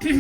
cái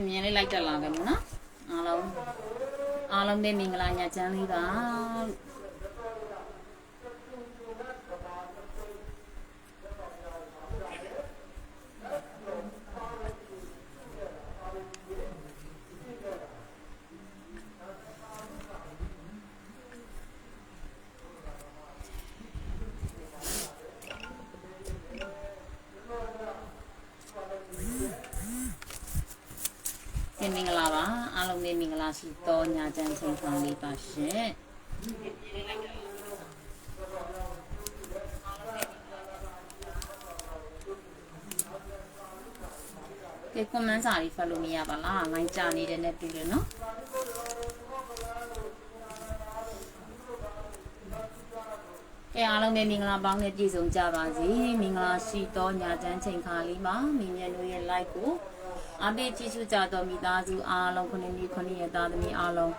miếng này lại trở lại cái món á lông đây mình là nhà trang đi đó mình là đó, alo mình là sĩ to nhà trang sinh phong đi bà sẽ cái comment sao đi follow me bà là ngay cha đi đến đây rồi nó cái alo mình là bằng này chỉ dùng cha bà gì mình là sĩ to nhà trang sinh phong đi bà mình nhận nuôi like của abe chisu cha to mi ta su a long khone ya ta thami a long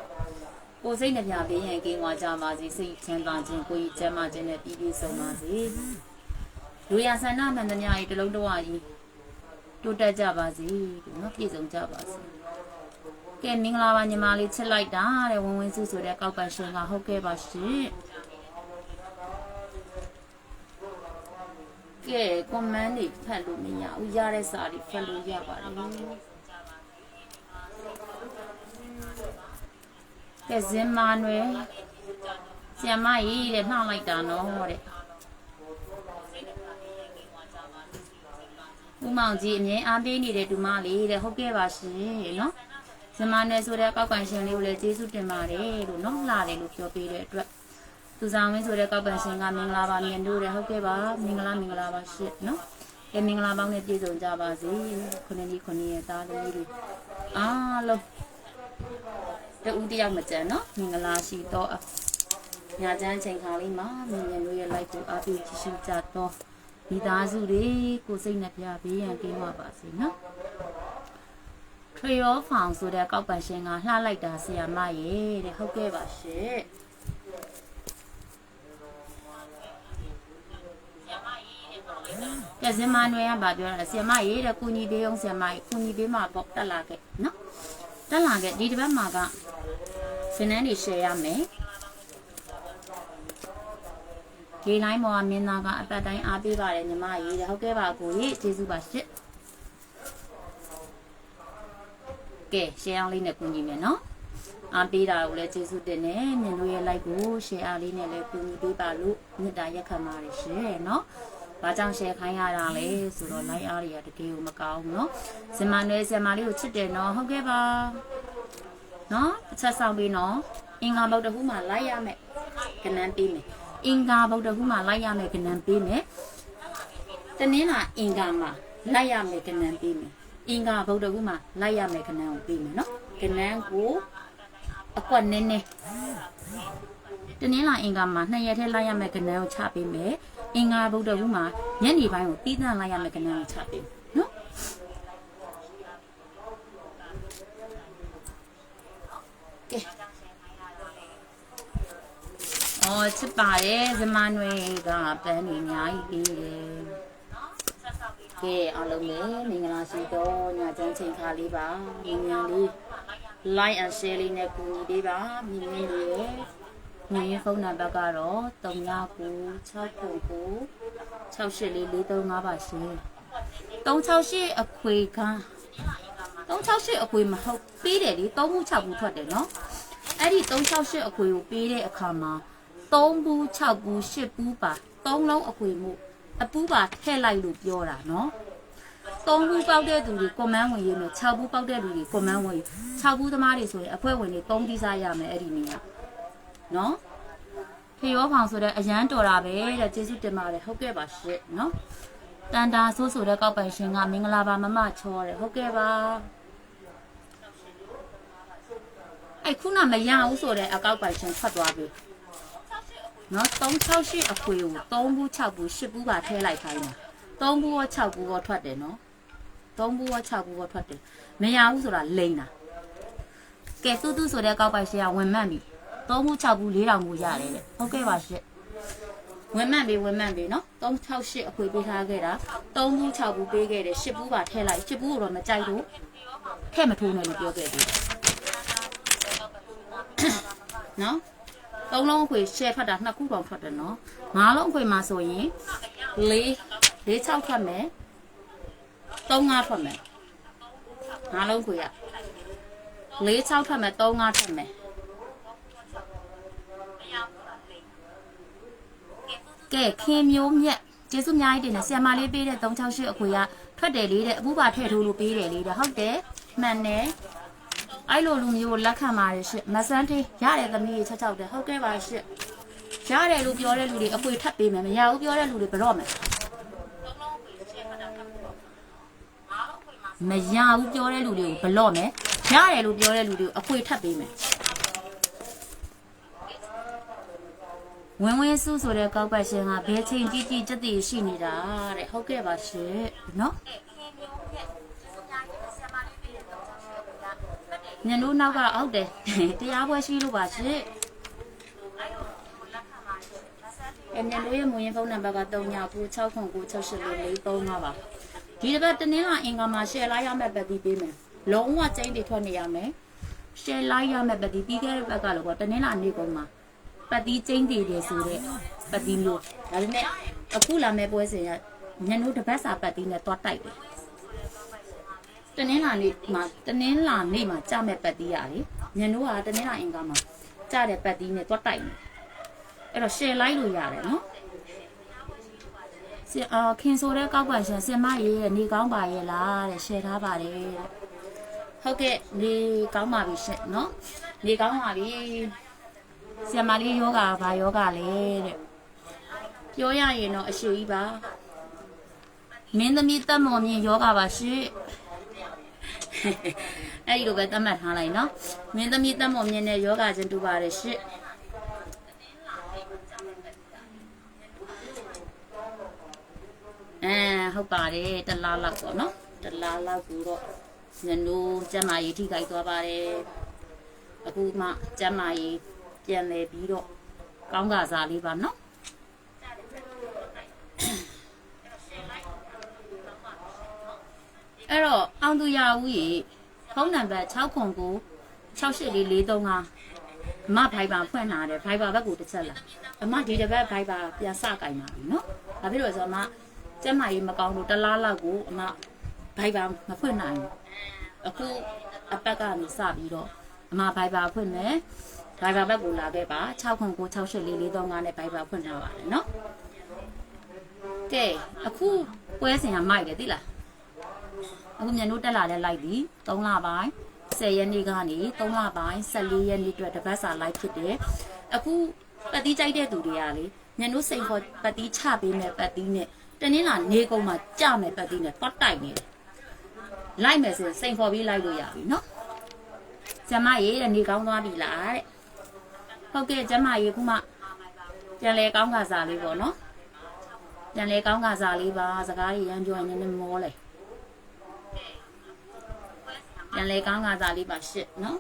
ko sai na phya be yan ke wa cha ba si sai chan ta chin ko yi chan ma chin ne pi pi song ba si lu ya san na man thanya yi tolong twa yi to tat ja ba si no pi song ja ba si ke ming la ba nyama li chit like da de won win su so de kauk pan shin gaဟုတ်ke ba shi cái comment này phải luôn mình nhá, ra đây sao đi phải luôn ra vậy cái gì mà nói xem mà ý để nó lại đàn nó đấy cũng mong gì nhé anh bên đi để tụi mà đi để học cái bài gì nó xem mà nói số đấy các quan sinh lưu lại chỉ số tiền mà đấy rồi nó là để lúc cho về đấy tu sang mấy số đấy các bạn sinh mình là bạn nhận đủ đấy học cái bà mình là bà shit nó cái mình là bạn này chỉ dùng cho bà gì con này ta đi đi lo cái ưu tiên mà chén nó mình là shit to nhà chén chén khá lắm mà mình nhận đủ lại tu áp chỉ shit chát to đi ta dù đấy cô sinh nạp nhà bây giờ cái hoa bà gì nó thuê ở phòng số đấy các bạn sinh là lại đã xem mà vậy để học cái bà shit cái gì mà nói bàပြောlà xem mà ý là cô nhi bé ông xem mà cô nhi bé mà bọc ta là cái nó ta là cái đi đến mà cả xin anh đi share mấy cái này mà mình là cái tại đây áp đi vào nhưng mà ý là cái bà cô ý chỉ giúp bà shit cái share lên này cô nhi mình nó áp đi là lấy chỉ giúp đến này mình nuôi lại cô share lên này lấy cô nhi bé bà lu người ta ya khăm mà để share nó bà chẳng sẽ khai ra là lấy số đó lấy ai để kêu mà cao nó xem mà đi chích để nó không cái bà nó sao sao bị nó inga bao đầu mà lấy ra mẹ cái nam pin mẹ inga bao đầu mà lấy ra mẹ cái nam pin mẹ cho nên là inga mà lấy ra mẹ cái nam pin mẹ inga bao đầu mà lấy ra mẹ cái nam pin mẹ nó cái nam của quần nên nè cho nên là inga mà này thế lấy ra mẹ cái nam chả pin mẹ inga bao đầu mà nhớ đi vào tí ra lấy ra mẹ cái nam chả pin nó chích bà đấy, giờ mà nuôi gà bé nuôi nhái đi cái ở lâu nữa mình là sĩ tô nhà chân trên khá đi bà mình nhà đi like and share đi nè cùng đi bà mình đi người không nào bà cả đó tổng nhà cũ cháu cũ cháu sẽ đi đâu ngã bà sẽ tổng cháu sẽ ở quê cả tổng cháu sẽ ở quê mà học phí để đi tổng cháu bù thuật để nó အဲ့ဒီ368အခွေကိုပေးတဲ့အခါမှာ3ဘူး6ဘူး8ဘူးပါ3လုံးအခွေမှုအပူးပါထည့်လိုက်လို့ပြောတာနော်3ဘူးပေါက်တဲ့သူတွေကွန်မန်းဝင်ရေးမယ်6ဘူးပေါက်တဲ့လူတွေကွန်မန်းဝင်6ဘူးသမားတွေဆိုရင်အဖွဲ့ဝင်တွေ3တီးစားရမယ်အဲ့ဒီနေရာနော်ဖေရောဖောင်ဆိုတဲ့အရန်တော်တာပဲတဲ့ကျေးဇူးတင်ပါတယ်ဟုတ်ကဲ့ပါရှစ်နော်တန်တာဆိုးဆိုတဲ့ကောက်ပိုင်ရှင်ကမင်္ဂလာပါမမချောတယ်ဟုတ်ကဲ့ပါအဲ့ခုနမရဘူးဆိုတဲ့အကောက်ပိုင်ရှင်ဖတ်သွားပြီနော်368အခွေကို3ဘူး6ဘူး10ဘူးပါထည့်လိုက်ခိုင်းတာ3ဘူးရော6ဘူးရောထွက်တယ်နော်3ဘူးရော6ဘူးရောထွက်တယ်မရဘူးဆိုတာလိမ့်တာကဲတူတူဆိုတဲ့ကောက်ပိုင်ရှင်ကဝင်မှတ်ပြီ3ဘူး6ဘူး4000ဘူးရတယ်လေဟုတ်ကဲ့ပါရှစ်ဝင်မှန်ပြီနော်368အခွေပေးထားခဲ့တာ3ဘူး6ဘူးပေးခဲ့တယ်10ဘူးပါထည့်လိုက်10ဘူးကိုတော့မကြိုက်ဘူးထည့်မထိုးနဲ့လို့ပြောခဲ့ပြီနော်3လုံးအခွေ share ထွက်တာ2ခုတောင်ထွက်တယ်နော်5လုံးအခွေမှာဆိုရင်4 6ထွက်မယ်3 5ထွက်မယ်5လုံးအခွေက4 6ထွက်မယ်3 5ထွက်မယ်ကဲခင်မျိုးမြက်ကျေးဇူးအများကြီးတင်တယ်ဆီယမလေးပေးတဲ့368အခွေကထွက်တယ်လေတဲ့အပူပါထည့်ထိုးလို့ပေးတယ်လေတဲ့ဟုတ်တယ်မှန်တယ်အဲ့လိုလူမျိုးလက်ခံပါတယ်ရှစ်မဆန်းသေးရတယ်သမီး66တယ်ဟုတ်ကဲ့ပါရှစ်ရတယ်လို့ပြောတဲ့လူတွေအခွေထပ်ပေးမယ်မရဘူးပြောတဲ့လူတွေဘရော့မယ်မရဘူးပြောတဲ့လူတွေကိုဘလော့မယ်ရတယ်လို့ပြောတဲ့လူတွေကိုအခွေထပ်ပေးမယ်ဝင်စုဆိုတဲ့ကောက်ပတ်ရှင်ကဘယ်ချိန်ကြီးကြီးကြက်တည်ရှိနေတာတဲ့ဟုတ်ကဲ့ပါရှင်နော်ညနိုးနောက်ကဟုတ်တယ်တရားပွဲရှိလို့ပါရှင်ညနိုးရဲ့မွေးရင်ဖုန်းနံပါတ်က399669684435ပါဒီတစ်ပတ်တနင်္လာအင်္ဂါမှာ share လိုက်ရမယ့်ပတ်ပြီးပေးမယ်လုံးဝကျင်းတွေထွက်နေရမယ် share လိုက်ရမယ့်ပတ်ပြီးပြီးခဲ့တဲ့ဘက်ကလို့ပေါ့တနင်္လာနေ့ကုန်မှာပတ်တီးကျင်းတည်တယ်ဆိုတော့ပတ်တီးမျိုးဒါပေမဲ့အခုလာမဲ့ပွဲစဉ်ကညနိုးတစ်ပတ်စာပတ်တီးနဲ့တွားတိုက်တယ်တနင်္လာနေ့မှာကြမဲ့ပတ်တီးရတယ်ညနိုးကတနင်္လာအင်္ဂါမှာကြတဲ့ပတ်တီးနဲ့တွားတိုက်တယ်အဲ့တော့ share လိုက်လို့ရတယ်နော်ခင်ဆိုတဲ့ကောက်ပါရှင်စင်မရေးနေကောင်းပါရဲ့လားတဲ့ share ထားပါတယ်ဟုတ်ကဲ့နေကောင်းပါပြီရှင်နော်နေကောင်းပါပြီဆရာမလေးယောဂဘာယောဂလဲတဲ့ပြောရရင်တော့အရှိကြီးပါမင်းသမီးတက်မော်မြင့်ယောဂပါရှိအဲ့ဒီလိုပဲသတ်မှတ်ထားလိုက်နော်မင်းသမီးတက်မော်မြင့်နဲ့ယောဂချင်းတူပါတယ်ရှိဟုတ်ပါတယ်တလားလောက်ပေါ့နော်တလားလောက်ကူတော့ညနိုးကျမကြီးထိခိုက်သွားပါတယ်အခုမှကျမကြီးပြန်လဲပြီးတော့ကောင်းကစားလေးပါနော်အဲ့တော့အောင်သူရဦးရေဖုန်းနံပါတ်609 68445အမဖိုင်ပါဖွင့်လာတယ်ဖိုင်ပါဘက်ကိုတစ်ချက်လာအမဒီတစ်ပတ်ဖိုင်ပါပြန်စကင်ပါပြီနော်ဒါဖြစ်လို့ဆိုတော့အမကျမကြီးမကောင်းလို့တလားလောက်ကိုအမဖိုင်ပါမဖွင့်နိုင်ဘူးအခုအပတ်ကနေစပြီးတော့အမဖိုင်ပါဖွင့်မယ်ဘိုင်ဘာဘက်ကိုလာခဲ့ပါ609684435နဲ့ဘိုင်ဘာဖွင့်ထားပါတယ်နော်ကဲအခုပွဲစဉ်ကမိုက်တယ်သိလားအခုညနိုးတက်လာတဲ့ live ဒီ3လပိုင်း10ရက်နေ့ကနေ3လပိုင်း14ရက်နေ့အတွက်တပတ်စာ live ဖြစ်တယ်အခုပတ်တီးကြိုက်တဲ့သူတွေကလေညနိုးစိန်ခေါ်ပတ်တီးချပေးမယ်ပတ်တီးနဲ့တနင်္လာနေကုန်မှာကြမယ်ပတ်တီးနဲ့တွတ်တိုက်နေတယ်လိုက်မယ်ဆိုစိန်ခေါ်ပြီးလိုက်လို့ရပြီနော်ကျမရေနေကောင်းသွားပြီလားတဲ့ဟုတ်ကဲ့ကျမရေခုမှပြန်လဲကောင်းကစားလေးပေါ့နော်ပြန်လဲကောင်းကစားလေးပါစကားကြီးရမ်းပြောရင်လည်းမောလေပြန်လဲကောင်းကစားလေးပါရှစ်နော်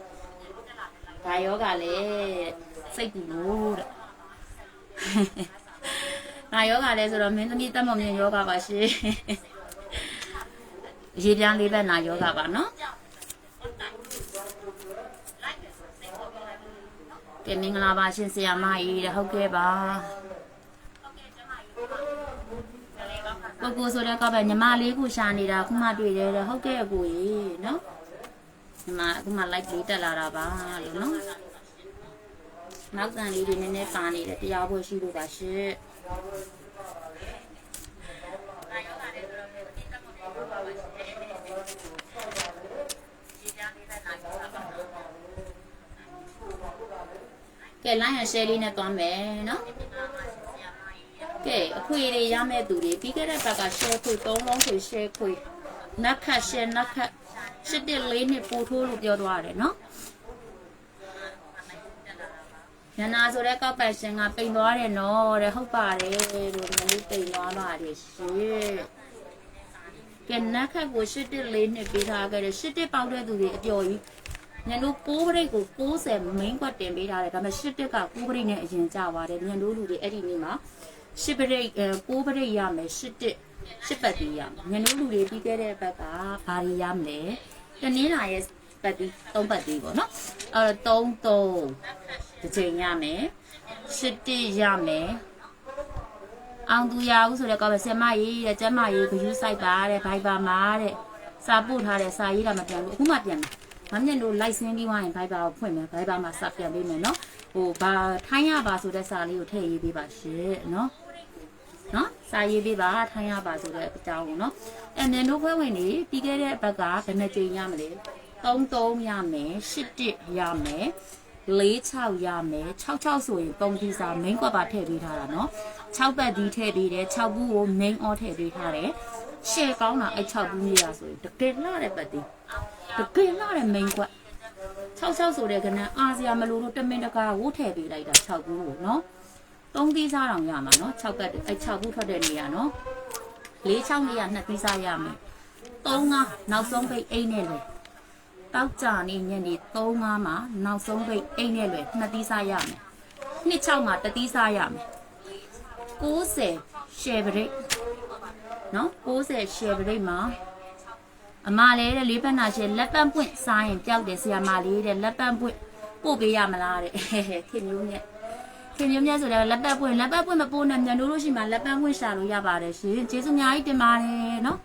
ဒါယောဂလည်းစိတ်ပူလို့တဲ့ဒါယောဂလည်းဆိုတော့မင်းသမီးတက်မမြင်ယောဂပါရှစ်ရေပြန်လေးပဲနာယောဂပါနော်ကဲမင်္ဂလာပါရှင်ဆရာမကြီးတဲ့ဟုတ်ကဲ့ပါကိုကိုဆိုတဲ့ကောက်ပဲညီမလေးကိုရှာနေတာခုမှတွေ့တယ်တဲ့ဟုတ်ကဲ့အကိုကြီးနော်ညီမအခုမှ like လေးတက်လာတာပါလို့နော် နောက်တန်လေးတွေနည်းနည်းပါနေတယ်တရားဖို့ရှိလို့ပါရှင်ကဲလိုင်းရ share လေးနဲ့သွားမယ်နော်ကဲအခွေတွေရမဲ့သူတွေပြီးခဲ့တဲ့ဘက်က share ခွေ3လုံးခွေ share ခွေနက်ခတ် share နက်ခတ်7-4နှစ်ပို့ထိုးလို့ပြောသွားတယ်နော်ညနာဆိုတဲ့ကောက်ပိုင်ရှင်ကပိန်သွားတယ်နော်တဲ့ဟုတ်ပါတယ်လို့မလေးပိန်သွားပါတယ်ရှင်ကဲနက်ခတ်ကို7-4နှစ်ပေးထားခဲ့တယ်7ပေါက်တဲ့သူတွေအပျော်ကြီးညတို့6ပရိတ်ကို90 main ကွက်တင်ပေးထားတယ်ဒါပေမဲ့7က9ပရိတ်နဲ့အရင်ကြပါတယ်ညတို့လူတွေအဲ့ဒီနေ့မှာ10ပရိတ်9ပရိတ်ရမယ်7ပတ်တီးရမယ်ညတို့လူတွေပြီးခဲ့တဲ့ဘက်ကဘာတွေရမလဲတနင်္လာရဲ့ပတ်တီး3ပတ်တီးပေါ့နော်အဲ့တော့3တစ်ချိန်ရမယ်7ရမယ်အောင်သူရဦးဆိုတဲ့ကောပဲဆင်မကြီးတဲ့ကျမကြီးဂယူးဆိုင်ပါတဲ့ဘိုင်ပါမာတဲ့စာပို့ထားတဲ့စာရေးတာမပြန်ဘူးအခုမှပြန်တယ်မမြင်လို့လိုက်စင်းပြီးသွားရင်ဘိုင်ပါကိုဖွင့်မယ်ဘိုင်ပါမှာစာပြန်ပေးမယ်နော်ဟိုဘာထိုင်းရပါဆိုတဲ့စာလေးကိုထည့်ရေးပေးပါရှင်နော်စာရေးပေးပါထိုင်းရပါဆိုတဲ့အကြောင်းကိုနော်အဲ့နင်တို့ခွဲဝင်နေပြီးခဲ့တဲ့ဘက်ကဘယ်နှကြိမ်ရမလဲ3ရမယ်7ရမယ်4-6ရမယ်6ဆိုရင်3ဒီစာ main ကွက်ပါထည့်ပေးထားတာနော်6ပတ်ဒီထည့်ပေးတယ်6ဘူးကို main all ထည့်ပေးထားတယ်ရှယ်ကောင်းတာအဲ့6ဘူးကြီးရဆိုရင်တကယ်လှတဲ့ပတ်ဒီတကယ်လှတဲ့ main ကွက်6ဆိုတဲ့ကနန်းအာဆီယာမလို့တမင်တကာဝိုးထည့်ပေးလိုက်တာ6ဘူးကိုနော်3သီးစားတောင်ရမှာနော်6ပတ်အဲ့6ဘူးထွက်တဲ့နေရနော်4-6နေရ2သီးစားရမယ်3-5နောက်ဆုံးပိတ်အိတ်နဲ့လေတောက်ကြနေညနေ3-5မှာနောက်ဆုံးပိတ်အိတ်နဲ့လွယ်2သီးစားရမယ်2-6မှာ1သီးစားရမယ်90 share break နော်90 share break မှာအမလေးတဲ့လေးဖက်နာရှယ်လက်ပံပွင့်စားရင်ပျောက်တယ်ဆရာမလေးတဲ့လက်ပံပွင့်ပို့ပေးရမလားတဲ့ခင်မျိုးမြတ်ဆိုတော့လက်ပံပွင့်မပို့နဲ့ညနိုးလို့ရှိမှလက်ပံပွင့်ရှာလို့ရပါတယ်ရှင်ကျေးဇူးအများကြီးတင်ပါတယ်နော်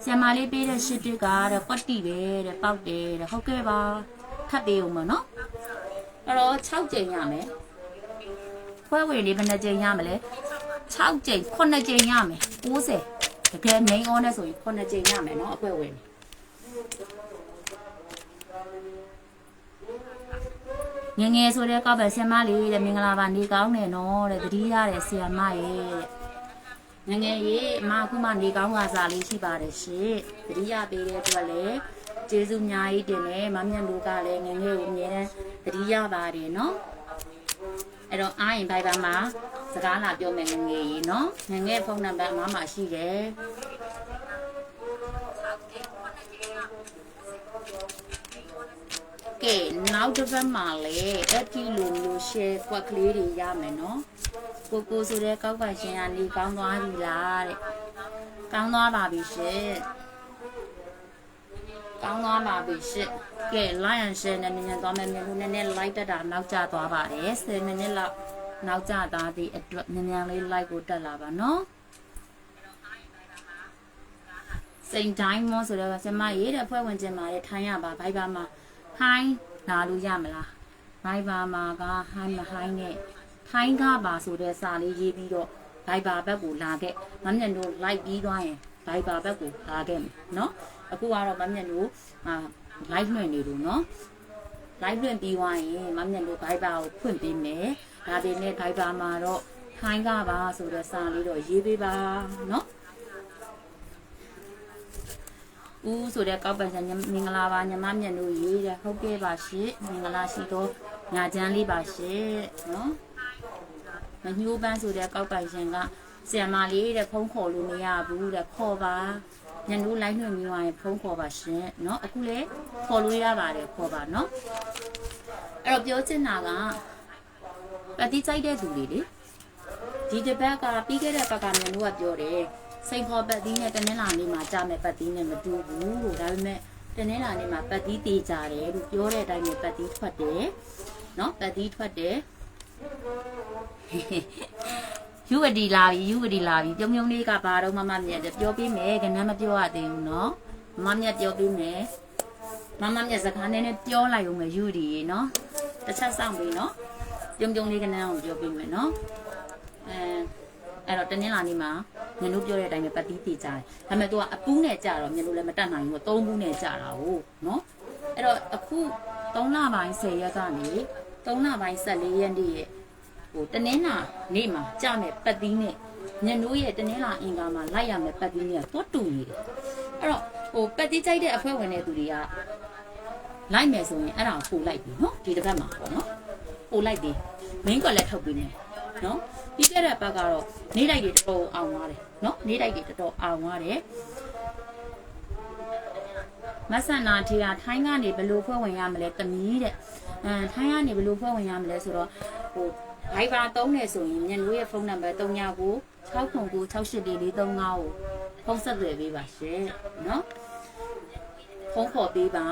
ဆရာမလေးပေးတဲ့ရှစ်တစ်ကတဲ့ကွက်တီပဲတဲ့ပေါက်တယ်တဲ့ဟုတ်ကဲ့ပါခတ်ပေးဦးမနော်အဲ့တော့6ကြိမ်ရမယ်ခွဲဝေလေးဘယ်နှကြိမ်ရမလဲ6ကြိမ်9ကြိမ်ရမယ်90တကယ် main on နဲ့ဆိုရင်9ကြိမ်ရမယ်နော်အခွဲဝေငယ်ဆိုတဲ့ကောက်ပဲဆရာမလေးတဲ့မင်္ဂလာပါနေကောင်းတယ်နော်တဲ့တတိရတဲ့ဆရာမရဲ့ငယ်ရေအမအခုမှနေကောင်းကစားလေးရှိပါတယ်ရှင်တတိယပေးတဲ့အတွက်လည်းကျေးဇူးအများကြီးတင်တယ်မမြတ်လူကလည်းငယ်ကိုအမြဲတမ်းတတိယပါတယ်နော်အဲ့တော့အားရင်ဘိုင်ပါမှာစကားလာပြောမယ်ငယ်ရေနော်ငယ်ဖုန်းနံပါတ်အမမှာရှိတယ်ကဲနောက်တစ်ပတ်မှာလေအတီလိုမျိုး share ကွက်ကလေးတွေရမယ်နော်ကိုဆိုတဲ့ကောက်ပိုင်ရှင်ကနေကောင်းသွားပြီလားတဲ့ကောင်းသွားပါပြီရှင်ကောင်းသွားပါပြီရှင်ကဲ like and share နဲ့မြန်သွားမယ်မြန်လို့နည်းနည်း like တက်တာနောက်ကျသွားပါတယ်10မိနစ်လောက်နောက်ကျသွားသည့်အတွက်မြန်လေး like ကိုတက်လာပါနော်စိန်တိုင်းမောဆိုတော့ဆမရေးတဲ့ဖွဲ့ဝင်ခြင်းမှာလေထိုင်းရပါဘိုက်ပါမှာဟိုင်းလာလို့ရမလားဘိုက်ပါမှာကဟိုင်းမဟိုင်းနဲ့ထိုင်းကပါဆိုတဲ့စာလေးရေးပြီးတော့ဘိုက်ပါဘက်ကိုလာခဲ့မမြတ်တို့ like ပြီးသွားရင်ဘိုက်ပါဘက်ကိုလာခဲ့မယ်နော်အခုကတော့မမြတ်တို့ like လွှင့်နေလို့နော် like လွှင့်ပြီးသွားရင်မမြတ်တို့ဘိုက်ပါကိုဖွင့်ပေးမယ်ဒါပေမဲ့ဘိုက်ပါမှာတော့ထိုင်းကပါဆိုတဲ့စာလေးတော့ရေးပေးပါနော်ဦးဆိုတဲ့ကောက်ပန်ဆန်မင်္ဂလာပါညီမမြတ်တို့ရေးတဲ့ဟုတ်ကဲ့ပါရှင်မင်္ဂလာရှိတော့ညာချမ်းလေးပါရှင်နော်မညှိုးပန်းဆိုတဲ့ကောက်ပိုင်ရှင်ကဆရာမလေးတဲ့ဖုန်းခေါ်လို့မရဘူးတဲ့ခေါ်ပါညနိုးလိုက်လွှင့်ပြီးသွားရင်ဖုန်းခေါ်ပါရှင်เนาะအခုလေခေါ်လို့ရပါတယ်ခေါ်ပါเนาะအဲ့တော့ပြောချင်တာကပတ်တိကြိုက်တဲ့သူတွေလေဒီတစ်ပတ်ကပြီးခဲ့တဲ့ဘက်ကညနိုးကပြောတယ်စိန်ခေါ်ပတ်သီးနဲ့တနင်္လာနေ့မှာကြာမယ်ပတ်သီးနဲ့မတူဘူးလို့ဒါပေမဲ့တနင်္လာနေ့မှာပတ်သီးတေးကြတယ်လို့ပြောတဲ့အတိုင်းပဲပတ်သီးထွက်တယ်เนาะပတ်သီးထွက်တယ်ယူဝတီလာပြီပြုံးလေးကဘာတော့မမမြတ်ပြောပေးမယ်ကနန်းမပြောရသေးဘူးเนาะမမမြတ်ပြောပေးမယ်မမမြတ်စကားနဲ့ပြောလိုက်ဦးမယ်ယူဝတီရေเนาะတစ်ချက်စောင့်ပြီเนาะ ပြုံးပြုံးလေးကနန်းကိုပြောပြမယ်နော်အဲ့တော့တနင်္လာနေ့မှာညတို့ပြောတဲ့အတိုင်းပဲပတ်တီးတည်ကြတယ်ဒါပေမဲ့သူကအပူးနဲ့ကြတော့ညတို့လည်းမတက်နိုင်ဘူး3ဘူးနဲ့ကြတာဟုတ်နော်အဲ့တော့အခု3လပိုင်း10ရက်ကနေ3လပိုင်း14ရက်နေ့ရဲ့ဟိုတနင်္လာနေ့မှာကြမယ်ပတ်တီးနဲ့ညတို့ရဲ့တနင်္လာအင်္ဂါမှာလိုက်ရမယ်ပတ်တီးနဲ့တော့တူနေတယ်အဲ့တော့ဟိုပတ်တီးကြိုက်တဲ့အဖွဲ့ဝင်တဲ့သူတွေကလိုက်မယ်ဆိုရင်အဲ့ဒါကိုပို့လိုက်ပြီနော်ဒီတစ်ခါမှာပေါ့နော်ပို့လိုက်ပြီမင်းကလည်းထုတ်ပြီးမယ်နော်ပြီးခဲ့တဲ့ဘက်ကတော့နေတိုက်တွေတော်တော်အောင်သွားတယ်နော်နေတိုက်တွေတော်တော်အောင်သွားတယ်မဆန်နာထီကထိုင်းကနေဘယ်လိုဖွဲ့ဝင်ရမလဲတမီးတဲ့ထိုင်းကနေဘယ်လိုဖွဲ့ဝင်ရမလဲဆိုတော့ဟိုဘိုင်ဘာသုံးနေဆိုရင်မြန်လို့ရဲ့ဖုန်းနံပါတ်39969443ကိုဖုန်းဆက်သွယ်ပေးပါရှင်နော်ဖုန်းခေါ်ပေးပါ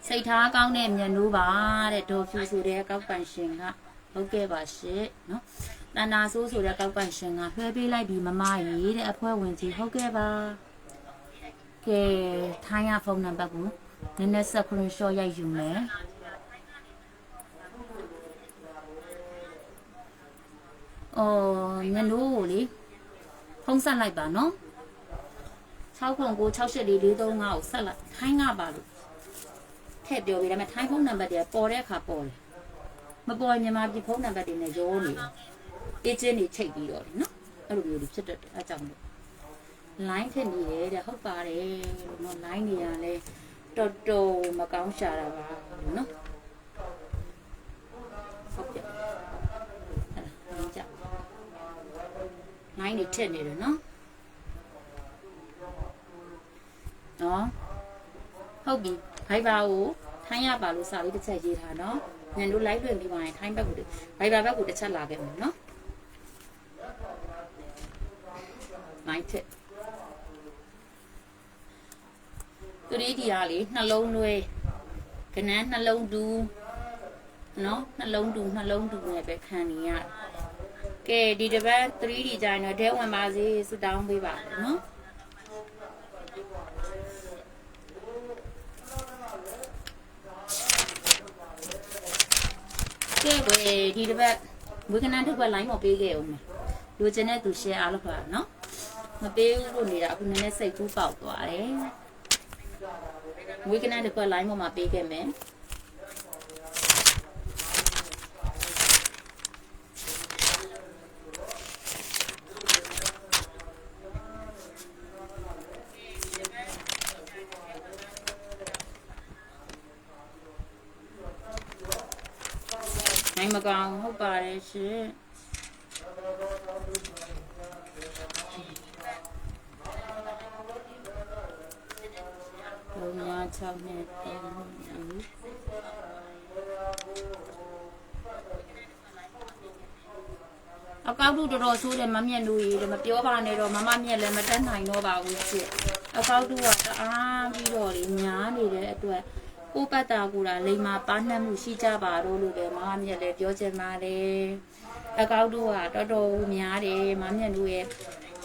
စိတ်ထားကောင်းတဲ့မြန်လို့ပါတဲ့ဒေါ်ဖြူဆိုတဲ့ကောက်ပန်ရှင်ကဟုတ်ကဲ့ပါရှင်နော်တန်နာဆိုးဆိုတဲ့ကောက်ပန်ရှင်ကလွှဲပေးလိုက်ပြီးမမကြီးတဲ့အဖွဲဝင်ကြီးဟုတ်ကဲ့ပါကဲထိုင်းရဖုန်းနံပါတ်ကိုနည်းနည်းဆက်ခရင်ရှော့ရိုက်ယူမယ်မြန်လို့ကိုလေဖုန်းဆက်လိုက်ပါနော်609684435ကိုဆက်လိုက်ထိုင်းကပါလို့ထည့်ပြောပေးတယ်ထိုင်းဖုန်းနံပါတ်တွေပေါ်တဲ့အခါပေါ်တယ်မပေါ်မြန်မာပြည်ဖုန်းနံပါတ်တွေနဲ့ရောနေတယ်အေဂျင့်တွေချိန်ပြီးတော့လေနော်အဲ့လိုမျိုးတွေဖြစ်တတ်တယ်အဲကြောင့်လို့ line ထည့်နေတယ်တဲ့ဟုတ်ပါတယ်လို့နော် line တွေကလည်းတော်တော်မကောင်းရှာတာပါလို့နော်ဟုတ်ပြအဲ့ဒါကြောင့် line တွေထည့်နေတယ်နော်ဟုတ်ပြီဘိုင်ဘာကိုထိုင်းရပါလို့စာလေးတစ်ချက်ရေးထားနော်ညတို့ live လွှင့်ပြီးပါရင်ထိုင်းဘက်ကိုဘိုင်ဘာဘက်ကိုတစ်ချက်လာခဲ့မယ်နော်နိုင်ချက်သူဒီဒီအားလေးနှလုံးလွှဲကနန်းနှလုံးတူနော်နှလုံးတူနဲ့ပဲခံနေရကဲဒီတစ်ပတ် 3D ကြိုင်တော့ဒဲဝင်ပါစေဆုတောင်းပေးပါနော်ကဲကွယ်ဒီတစ်ပတ်ဝေကနန်းတစ်ပတ် line မပေးခဲ့အောင်မယ်လူချင်းတဲ့သူ share အားလို့ခေါ်တာနော်မပေးဘူးလို့နေတာအခုနည်းနည်းစိတ်ကူးပေါက်သွားတယ်ဝေကနန်းတစ်ပတ် line မှာပေးခဲ့မယ်မကောင်းဟုတ်ပါတယ်ရှင်လုံးဝ6နှစ်တင်အကောက်တို့တော်ဆိုးတယ်မမြက်လို့ရေမပြောပါနဲ့တော့မမမြက်လည်းမတက်နိုင်တော့ပါဘူးဖြစ်အကောက်တို့ကတအားပြီးတော့လေညားနေတဲ့အတွက်ကိုပတ်တာကူတာလိမ္မာပါနှံ့မှုရှိကြပါတော့လို့ပဲမမမြက်လည်းပြောချင်ပါတယ်အကောက်တို့ကတော်တော်များတယ်မမမြက်တို့ရဲ့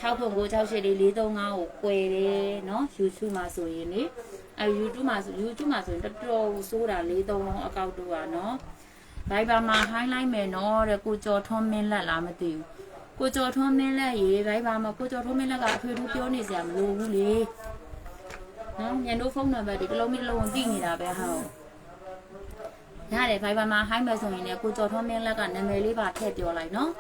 6968443ကိုကွယ်တယ်နော် YouTube မှာဆိုရင်လေအဲ YouTube မှာဆိုရင်တော်တော်ဆိုးတာ43လုံးအကောက်တို့ကနော် Viber မှာ highlight မယ်နော်တဲ့ကိုကျော်ထွန်းမင်းလက်လားမသိဘူးကိုကျော်ထွန်းမင်းလက်ရေ Viber မှာကိုကျော်ထွန်းမင်းလက်ကအထွေထူးပြောနေစရာမလိုဘူးလေနော်ညတို့ဖုန်းနံပါတ်တွေတစ်လုံးပြီးတစ်လုံးသိနေတာပဲဟောရတယ် Viber မှာ hi မယ်ဆိုရင်လည်းကိုကျော်ထွန်းမင်းလက်ကနာမည်လေးပါထည့်ပြောလိုက်နော်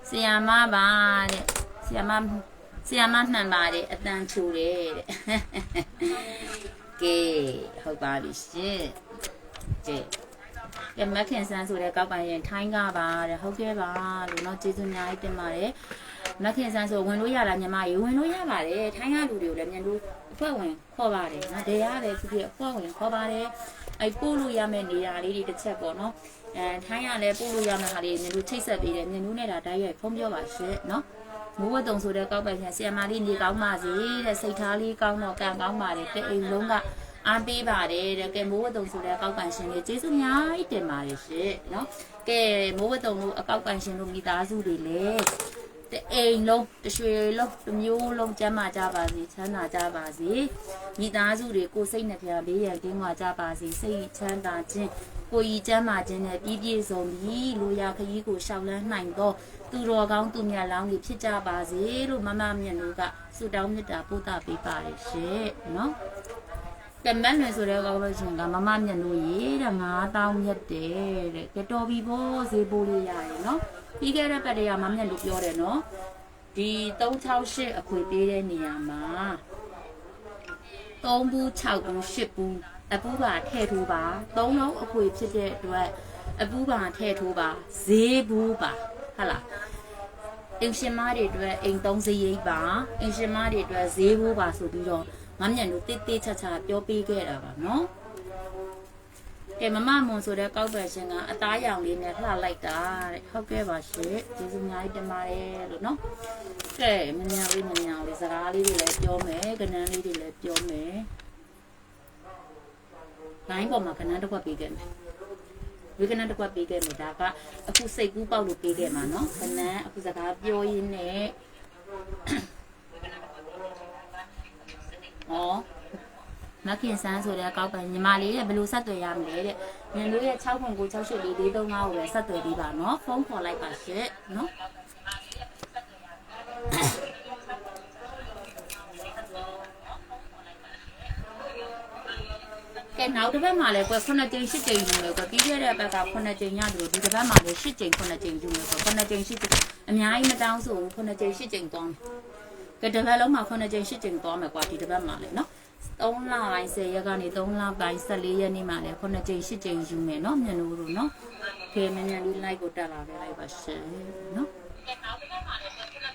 ဆီယာမပါတဲ့ဆီယာမမှန်ပါတယ်အတန်ချူတယ်တဲ့ကဲဟုတ်ပါပြီရှင်ကဲမခင်ဆန်းဆိုတဲ့ကောက်ပိုင်ရင်ထိုင်းကပါတဲ့ဟုတ်ကဲ့ပါလို့เนาะကျေးဇူးအများကြီးတင်ပါတယ်မခင်ဆန်းဆိုဝင်လို့ရလားညီမရေဝင်လို့ရပါတယ်ထိုင်းကလူတွေကိုလည်းမြန်လို့အဖွဲ့ဝင်ခေါ်ပါတယ်เนาะဒေရလည်းသူတွေအဖွဲ့ဝင်ခေါ်ပါတယ်အဲပို့လို့ရမယ့်နေရာလေးတွေတစ်ချက်ပေါ့เนาะထိုင်းကလည်းပို့လို့ရမယ့်ဟာလေးမြန်လို့ချိတ်ဆက်ပေးတယ်မြန်လို့နဲ့ဒါတိုက်ရိုက်ဖုန်းပြောပါရှင်เนาะမိုးဝတ်တုံဆိုတဲ့ကောက်ပိုင်ဆရာမလေးနေကောင်းပါစေတဲ့စိတ်ထားလေးကောင်းတော့ကံကောင်းပါတယ်တဲ့အိမ်လုံးကအားပေးပါတယ်တဲ့ကဲမိုးဝတ်တုံဆိုတဲ့အကောက်ပန်ရှင်တွေကျေးဇူးများကြီးတင်ပါတယ်ရှင်နော်ကဲမိုးဝတ်တုံတို့အကောက်ပန်ရှင်တို့မိသားစုတွေလည်းတ အိမ်လုံးတရွှေလုံးတစ်မျိုးလုံးကျမ်းမာကြပါစေချမ်းသာကြပါစေမိသားစုတွေကိုစိတ်နှပြဘေးရန်ကင်းဝါကြပါစေစိတ်ချမ်းသာခြင်းကိုယ်ဤကျမ်းမာခြင်းနဲ့ပြည့်ပြည့်စုံပြီးလူရခရီးကိုရှောက်လန်းနိုင်သောသူတော်ကောင်းသူမြတ်လောင်းတွေဖြစ်ကြပါစေလို့မမမြတ်တို့ကဆုတောင်းမေတ္တာပို့သပေးပါတယ်ရှင်နော်တမန်လွင်ဆိုတဲ့ကောင်းလို့ရှင်ကမမမြတ်တို့ရေတဲ့9000မြတ်တယ်တဲ့ကတော်ပြီဖို့ဈေးပိုးလေးရတယ်နော်ပြီးခဲ့တဲ့ပတ်တည်းကမမြတ်တို့ပြောတယ်နော်ဒီ368အခွေပေးတဲ့နေရာမှာ3ဘူး6ဘူး10ဘူးအပူပါထည့်ထိုးပါ3လုံးအခွေဖြစ်တဲ့အတွက်အပူပါထည့်ထိုးပါဈေးဘူးပါဟုတ်လားအင်ရှင်မတွေအတွက်အိမ်3စရိတ်ပါအင်ရှင်မတွေအတွက်ဈေးဘူးပါဆိုပြီးတော့မမြတ်တို့တိတိချာချာပြောပေးခဲ့တာပါနော်ကဲမမမွန်ဆိုတဲ့ကောက်ပယ်ရှင်ကအသားရောင်လေးနဲ့လှလိုက်တာတဲ့ဟုတ်ကဲ့ပါရှင်ကျေးဇူးအများကြီးတင်ပါတယ်လို့နော်ကဲမညာလေးစကားလေးတွေလည်းပြောမယ်ကဏ္ဍလေးတွေလည်းပြောမယ်တိုင်းပေါ်မှာကဏ္ဍတစ်ခွက်ပေးခဲ့မယ်ဝေကဏ္ဍတစ်ခွက်ပေးခဲ့မယ်ဒါကအခုစိတ်ကူးပေါက်လို့ပေးခဲ့မှာနော်ကဏ္ဍအခုစကားပြောရင်းနဲ့မခင်ဆန်းဆိုတဲ့ကောက်ပန်ညီမလေးတဲ့ဘယ်လိုဆက်သွယ်ရမလဲတဲ့ညင်တို့ရဲ့609684435ကိုပဲဆက်သွယ်ပြီးပါနော်ဖုန်းခေါ်လိုက်ပါရှင့်နော်ကဲနောက်တစ်ပတ်မှာလည်းကွယ်9ကြိမ်10ကြိမ်ယူမယ်ကွယ်ပြီးခဲ့တဲ့ဘက်က9ကြိမ်ရတယ်ဒီတစ်ပတ်မှာလည်း10ကြိမ်9ကြိမ်ယူမယ်ကွယ်9ကြိမ်10ကြိမ်အများကြီးမတောင်းဆိုဘူး9ကြိမ်10ကြိမ်သွားမယ်ကဲတစ်ပတ်လုံးမှာ9ကြိမ်10ကြိမ်သွားမယ်ကွာဒီတစ်ပတ်မှာလည်းနော်3လပိုင်း10ရက်ကနေ3လပိုင်း14ရက်နေ့မှာလည်း9ကြိမ်10ကြိမ်ယူမယ်နော်မြန်လို့နော်ခဲမြန်မြန်လေး like ကိုတက်လာခဲ့လိုက်ပါရှင်နော်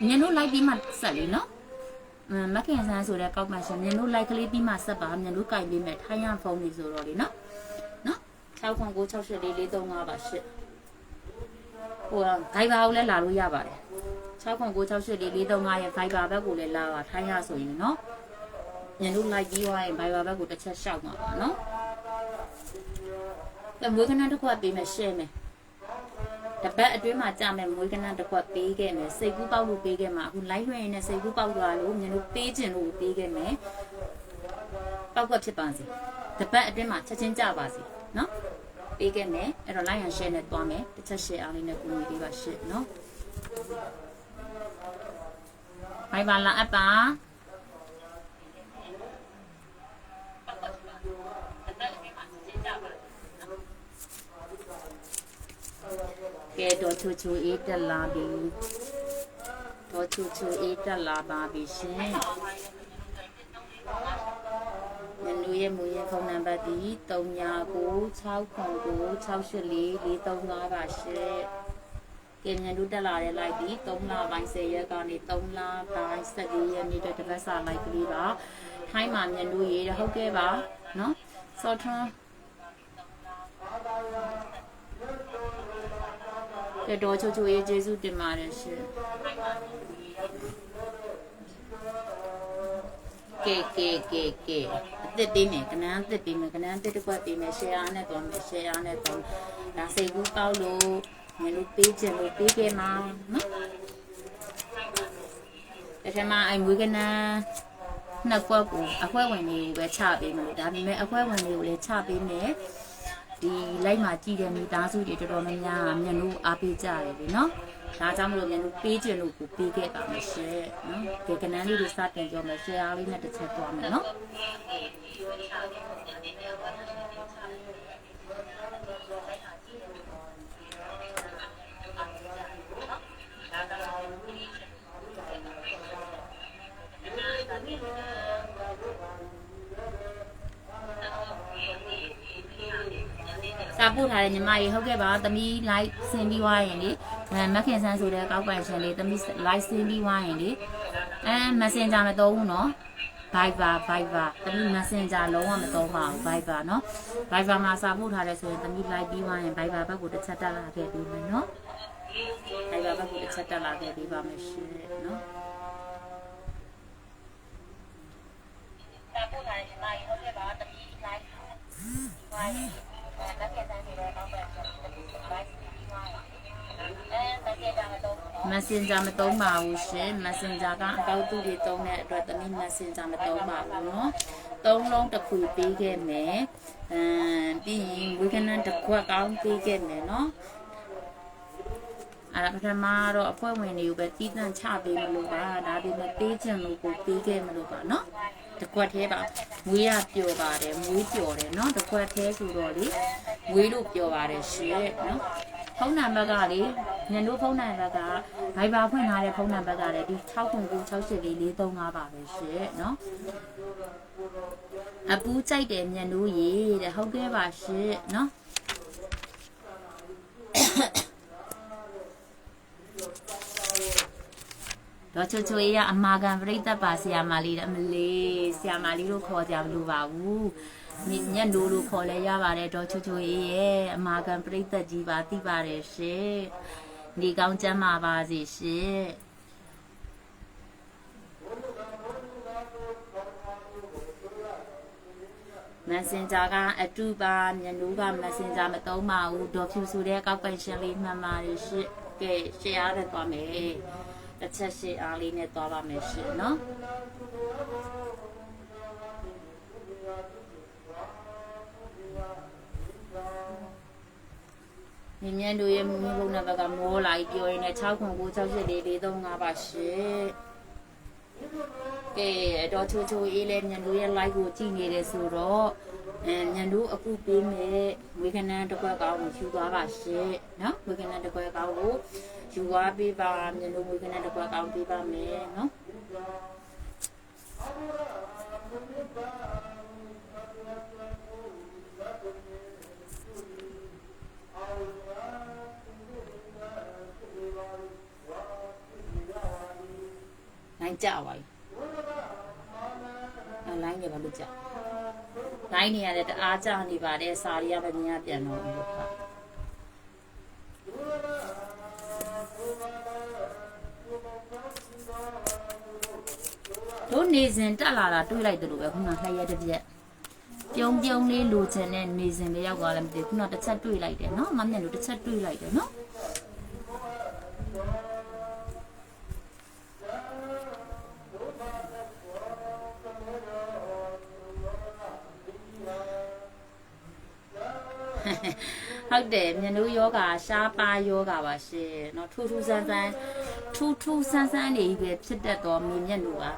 မြန်လို့ like ပြီးမှဆက်လေနော်မခင်ဆန်းဆိုတဲ့ကောက်မှရှင်မြန်လို့ like ကလေးပြီးမှဆက်ပါမြန်လို့ကြိုင်ပေးမယ်ထိုင်းရဖုန်းလေးဆိုတော့လေနော်609684435ပါရှင်ဟိုViberကိုလည်းလာလို့ရပါတယ်609684435ရဲ့ Viber ဘက်ကိုလည်းလာပါထိုင်းရဆိုရင်နော်ညတို့ like ပြီးသွားရင် Viber ဘက်ကိုတစ်ချက်ရှောက်မှာပါနော်။ဒါမွေးကနန်းတစ်ခွက်ပေးမယ် share မယ်။တပတ်အတွင်းမှာကြာမယ်မွေးကနန်းတစ်ခွက်ပေးခဲ့မယ်စိတ်ကူးပေါက်လို့ပေးခဲ့မှာအခု live လွှင့်နေတဲ့စိတ်ကူးပေါက်သွားလို့ညတို့ပေးခြင်းလို့ပေးခဲ့မယ်။ပေါက်ကွက်ဖြစ်ပါစေ။တပတ်အတွင်းမှာချက်ချင်းကြပါစေနော်။ပေးခဲ့မယ်အဲ့တော့ like and share နဲ့တွားမယ်တစ်ချက် share အားလေးနဲ့ကူညီပေးပါရှင့်နော်။ Viber လာအပ်ပါကဲတော့ချူအေးတက်လာပြီတော့ချူအေးတက်လာပါပြီရှင်ညနူရဲ့မူရဲ့ဖုန်းနံပါတ်ဒီ399609684435ပါရှင်ကဲညနူတက်လာတဲ့ like ဒီ3လပိုင်း10ရက်ကနေ3လပိုင်း14ရက်နေ့တပတ်စာ like ကလေးပါထိုင်းမှာညနူရေးဟုတ်ကဲ့ပါနော်စောထွန်းတော်ချူရေးကျေးဇူးတင်ပါတယ်ရှင်ကဲအသစ်ပေးမယ်ကနန်းအသစ်ပေးမယ်ကနန်းအသစ်တစ်ခွက်ပေးမယ် share နဲ့တော့မယ် share နဲ့တော့ဒါစိတ်ကူးပေါက်လို့ငါတို့ပေးခြင်းလို့ပေးခဲ့မှာနော်ဒါထမအိမ်မွေးကနန်းနှစ်ခွက်ကိုအခွဲဝင်လေးပဲချပေးမယ်ဒါပေမဲ့အခွဲဝင်လေးကိုလည်းချပေးမယ်ဒီလိုက်မှာကြည့်တဲ့မိသားစုတွေတော်တော်များများမြန်လို့အားပေးကြတယ်လေနော်ဒါကြောင့်မလို့မြန်လို့ပေးခြင်းလို့ကိုပေးခဲ့ပါမယ်ရှင်နော်ဒီကနန်းလေးတွေစတင်ကြောမယ် share လေးနဲ့တစ်ချက်သွားမယ်နော်စာပို့ထားတဲ့ညီမကြီးဟုတ်ကဲ့ပါသမီး like ဆင်းပြီးွားရင်လေမခင်ဆန်းဆိုတဲ့ကောက်ပန်ရှင်လေးသမီး like ဆင်းပြီးွားရင်လေmessenger မသုံးဘူးနော် Viber သမီး messenger လုံးဝမသုံးပါဘူး Viber နော် Viber မှာစာပို့ထားတဲ့ဆိုရင်သမီး like ပြီးွားရင် Viber ဘက်ကိုတစ်ချက်တက်လာခဲ့ပြီးမယ်နော် Viber ဘက်ကိုတစ်ချက်တက်လာခဲ့ပြီးပါမယ်ရှင်နော်စာပို့ထားတဲ့ညီမကြီးဟုတ်ကဲ့ပါသမီး like ပြီးွားရင်လက်ကျန်တဲ့ကောက်ပန်ရှင်လေး like ပြီးွားရင်မက်ဆေ့ချ်မတော့ Messenger မသုံးပါဘူးရှင် Messenger ကအကောက်တူတွေသုံးတဲ့အတွက်သမီး Messenger မသုံးပါဘူးเนาะသုံးလုံးတစ်ခုပေးခဲ့မယ်ပြီးရင်ဝေကနန်တစ်ခွက်ကောင်းပေးခဲ့မယ်เนาะအဲ့ဒါပထမတော့အဖွဲ့ဝင်တွေကိုပဲတီးတန့်ချပေးမလို့ပါဒါပေမဲ့ပေးချင်လို့ကိုပေးခဲ့မလို့ပါเนาะတကွက်သေးပါမွေးရပျော်ပါတယ်မွေးပျော်တယ်เนาะတကွက်သေးဆိုတော့လေမွေးလို့ပျော်ပါတယ်ရှင်เนาะဖုန်းနံပါတ်ကလေညတို့ဖုန်းနံပါတ်ကဘိုင်ဘာဖွင့်ထားတဲ့ဖုန်းနံပါတ်ကလည်းဒီ609684435ပါပဲရှင်เนาะအပူးကြိုက်တယ်ညတို့ရေတဲ့ဟုတ်ကဲ့ပါရှင်เนาะတော့ချိုချိုရအမာကန်ပြိတ္တပါဆရာမလေးတဲ့အမလေးဆရာမလေးတို့ခေါ်ကြမလို့ပါဘူးညက်နိုးလို့ခေါ်လဲရပါတယ်တော့ချိုချိုရဲ့အမာကန်ပြိတ္တကြီးပါသိပါတယ်ရှင်နေကောင်းကျမ်းမာပါစေရှင်Messenger ကအတူပါညနိုးက Messenger မသုံးပါဘူးဒေါ်ဖြူဆိုတဲ့ကောက်ပိုင်ရှင်လေးမှန်ပါတယ်ရှင်ကဲရှယ်အားရသွားမယ်တစ်ချက်ရှယ်အားလေးနဲ့သွားပါမယ်ရှင်เนาะမြင်းတို့ရဲ့မြင်းဘုံနံပါတ်ကမောလိုက်ပြောရင်လည်း609684435ပါရှင်ကဲတော့ချိုချိုအေးလဲမြင်းတို့ရဲ့ live ကိုကြည့်နေတယ်ဆိုတော့ညံတို့အခုပေးမယ်ဝေကနန်တစ်ခွက်ကောင်းကိုယူသွားပါရှင်เนาะဝေကနန်တစ်ခွက်ကောင်းကိုယူသွားပေးပါညံတို့ဝေကနန်တစ်ခွက်ကောင်းပေးပါမယ်เนาะနိုင်ကြပါပြီလိုင်းနေပါလို့ကြလိုင်းနေရတဲ့တအားကြနေပါတယ်စာရီရပဲမြင်ရပြန်တော့ဘူးခါတို့နေစဉ်တက်လာတာတွေးလိုက်တယ်လို့ပဲခုနလှည့်ရတဲ့ပြက်ပြုံးပြုံးလေးလိုချင်တဲ့နေစဉ်လေးရောက်သွားလည်းမသိဘူးခုနတစ်ချက်တွေးလိုက်တယ်เนาะမမျက်လို့တစ်ချက်တွေးလိုက်တယ်เนาะဟုတ်တယ်မြန်တို့ယောဂရှားပါယောဂပါရှင်เนาะထူးထူးဆန်းဆန်းနေပဲဖြစ်တတ်တော်မြင်မြတ်တို့ပါ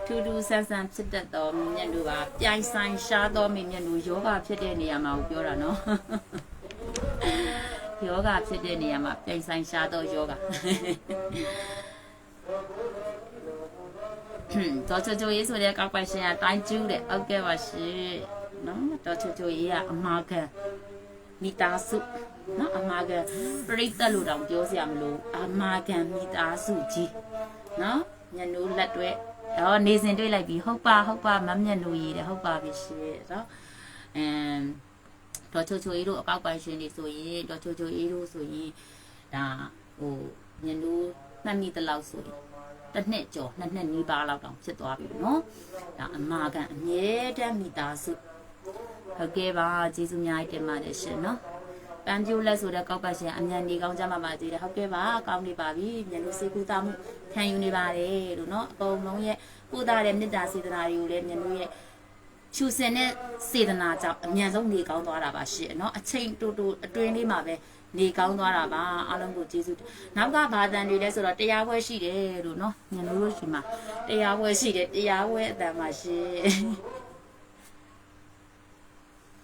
ထူးထူးဆန်းဆန်းဖြစ်တတ်တော်မြင်မြတ်တို့ပါပြိုင်ဆိုင်ရှားတော်မြင်မြတ်တို့ယောဂဖြစ်တဲ့နေရာမှာကိုပြောတာเนาะယောဂဖြစ်တဲ့နေရာမှာပြိုင်ဆိုင်ရှားတော်ယောဂတော့ချိုချိုရေးဆိုတဲ့ကောက်ပိုက်ရှင်ကတိုင်းကျူးတဲ့ဟုတ်ကဲ့ပါရှင်နော်တော့ချိုချိုရေးကအမာခံမိသားစုနော်အမာခံပြိတ္တလို့တောင်ပြောစရာမလိုအမာခံမိသားစုကြီးနော်ညနိုးလက်တွဲတော့နေစဉ်တွေ့လိုက်ပြီဟုတ်ပါမမျက်နှာရေးတယ်ဟုတ်ပါပြီရှင်နော်တော့ချိုချိုရေးတို့အကောက်ပိုင်ရှင်တွေဆိုရင်တော့ချိုချိုရေးတို့ဆိုရင်ဒါဟိုညနိုးနှစ်မိတလောက်ဆိုရင်တစ်နှစ်ကျော်နှစ်နီးပါးလောက်တောင်ဖြစ်သွားပြီနော်ဒါအမာခံအမြဲတမ်းမိသားစုဟုတ်ကဲ့ပါကျေးဇူးများတင်ပါတယ်ရှင်နော်ပန်းပြိုးလက်ဆိုတဲ့ကောက်ပတ်ရှင်အမြန်နေကောင်းကြမှာပါသေးတယ်ဟုတ်ကဲ့ပါကောင်းနေပါပြီမြန်လို့စေကူတာမှုခံယူနေပါတယ်လို့နော်အကုန်လုံးရဲ့ပို့တာတဲ့မေတ္တာစေတနာတွေကိုလည်းမြန်လို့ရဲ့ချူစင်တဲ့စေတနာကြောင့်အမြန်ဆုံးနေကောင်းသွားတာပါရှင်နော်အချိန်တူအတွင်းလေးမှာပဲနေကောင်းသွားတာပါအားလုံးကိုကျေးဇူးနောက်ကဘာတန်တွေလဲဆိုတော့တရားပွဲရှိတယ်လို့နော်ညလို့ရှိမှာတရားပွဲရှိတယ်တရားပွဲအတန်ပါရှင်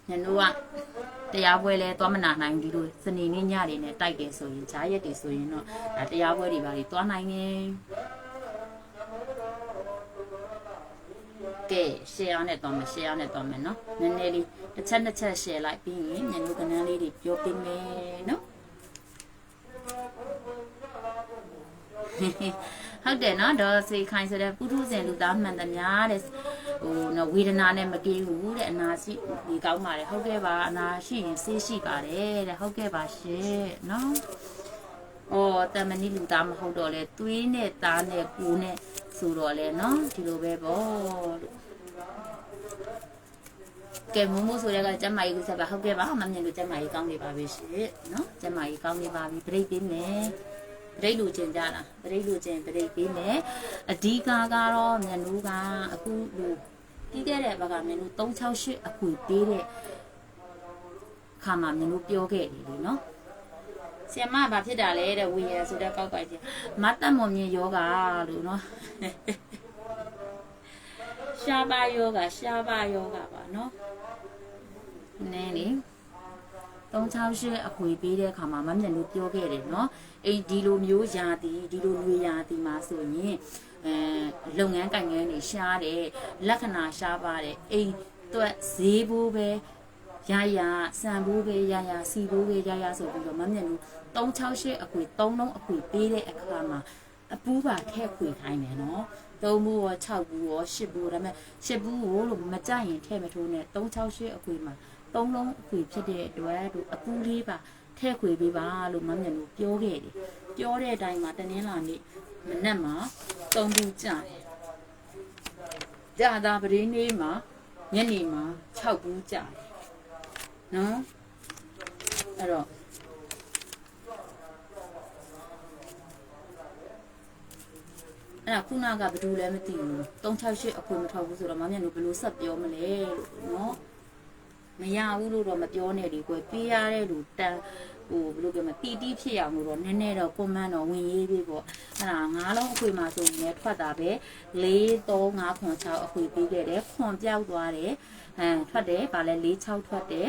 ညနိုးကတရားပွဲလဲသွားမနာနိုင်ဘူးလို့စနေနေ့ညတွေနဲ့တိုက်တယ်ဆိုရင်ဈာရက်တွေဆိုရင်တော့ဒါတရားပွဲတွေပါတွေသွားနိုင်တယ်ကဲ share နဲ့တော့မ share နဲ့တော့မယ်နော်နည်းနည်းလေးတစ်ချက် share လိုက်ပြီးရင်ညနိုးကနန်းလေးတွေပြောပြမယ်နော်ဟုတ်တယ်နော်ဒေါ်စေခိုင်ဆိုတဲ့ပုထုဇဉ်လူသားမှန်သမျှတဲ့ဟိုနော်ဝေဒနာနဲ့မကင်းဘူးတဲ့အနာရှိဒီကောင်းပါတယ်ဟုတ်ကဲ့ပါအနာရှိရင်ဆေးရှိပါတယ်တဲ့ဟုတ်ကဲ့ပါရှင်နော်အော်တမနီလူသားမဟုတ်တော့လေသွေးနဲ့သားနဲ့ကိုယ်နဲ့ဆိုတော့လေနော်ဒီလိုပဲပေါ့လို့က ကဲမိုးမိုးဆိုတဲ့ကကျမကြီးကိုဆက်ပါဟုတ်ကဲ့ပါမမြင်လို့ကျမကြီးကောင်းနေပါပြီရှင်နော်ကျမကြီးကောင်းနေပါပြီပြိတ်ပေးမယ်ပြိတ်လူချင်းကြလားပြိတ်လူချင်းပြိတ်ပေးမယ်အဓိကကတော့မြန်လူကအခုလူပြီးခဲ့တဲ့ဘက်ကမြန်လူ368အခုပေးတဲ့ခါမှာမြန်လူပြောခဲ့တယ်လေနော်ဆီယမဘာဖြစ်တာလဲတဲ့ဝီရဆိုတဲ့ကောက်ပိုက်ကြီးမတ်တမော်မြင်ယောဂလို့နော်ရှားပါယောဂပါနော်နည်းလေ368အခွေပေးတဲ့အခါမှာမမြင်လို့ပြောခဲ့တယ်နော်အိမ်ဒီလိုမျိုးယာတီဒီလိုနွေယာတီမှာဆိုရင်လုပ်ငန်းကိုင်ငန်းတွေရှားတယ်လက္ခဏာရှားပါတယ်အိမ်တွက်ဈေးဘိုးပဲရရစံဘိုးပဲရရစီဘိုးပဲရရဆိုပြီးတော့မမြင်လို့368အခွေ3လုံးအခွေပေးတဲ့အခါမှာအပူးပါထည့်ခွေခိုင်းတယ်နော်3ဘူးရော6ဘူးရော10ဘူးဒါပေမဲ့10ဘူးကိုလို့မကြရင်ထည့်မထိုးနဲ့368အခွေမှာ3လုံးအခွေဖြစ်တဲ့အတွက်တို့အပူးလေးပါထည့်ခွေပေးပါလို့မမြင်လို့ပြောခဲ့တယ်ပြောတဲ့အတိုင်းမှာတနင်္လာနေ့မနက်မှာ3ဘူးကြတယ်ကြာတာပရင်းလေးမှာညနေမှာ6ဘူးကြတယ်နော်အဲ့တော့အဲ့ဒါခုနကဘယ်သူလဲမသိဘူး368အခွေမထောက်ဘူးဆိုတော့မမြင်လို့ဘယ်လိုဆက်ပြောမလဲလို့နော်မရဘူးလို့တော့မပြောနဲ့ဒီကွယ်ပေးရတဲ့လူတန်ဟိုဘယ်လိုပြောမလဲတီတီဖြစ်အောင်လို့တော့နည်းနည်းတော့ကွန်မန့်တော့ဝင်ရေးပေးပေါ့အဲ့ဒါ9လုံးအခွေမှာဆိုရင်လည်းထွက်တာပဲ4 3 5 6အခွေပေးခဲ့တယ်ခွန်ပြောက်သွားတယ်ထွက်တယ်ဗာလဲ4 6ထွက်တယ်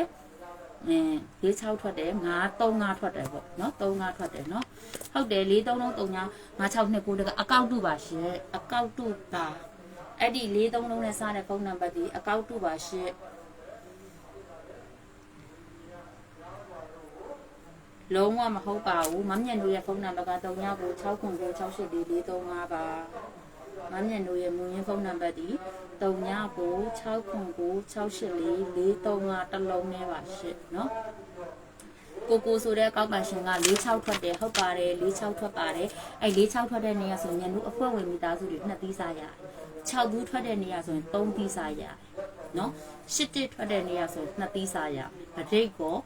4 6ထွက်တယ်5 3 5ထွက်တယ်ပေါ့နော်3 5ထွက်တယ်နော်ဟုတ်တယ်4 3 3 3 5 6 2 9တကအကောက်တူပါရှင်အကောက်တူပါအဲ့ဒီ4 3လုံးနဲ့စတဲ့ဖုန်းနံပါတ်ဒီအကောက်တူပါရှင်လုံးဝမဟုတ်ပါဘူးမမြင်တို့ရဲ့ဖုန်းနံပါတ်က3996 69684 435ပါမမြင်တို့ရဲ့မူရင်းဖုန်းနံပါတ်ဒီ3996 684 435တစ်လုံးနဲ့ပါရှစ်နော်ကိုဆိုတဲ့ကောက်ပန်ရှင်က46ထွက်တယ်ဟုတ်ပါတယ်46ထွက်ပါတယ်အဲ့46ထွက်တဲ့နေရာဆိုရင်တို့အဖွဲ့ဝင်မိသားစုတွေ2သီးစားရတယ်6ဘူးထွက်တဲ့နေရာဆိုရင်3သီးစားရတယ်နော်8တစ်ထွက်တဲ့နေရာဆိုရင်2သီးစားရဗဒိတ်ကို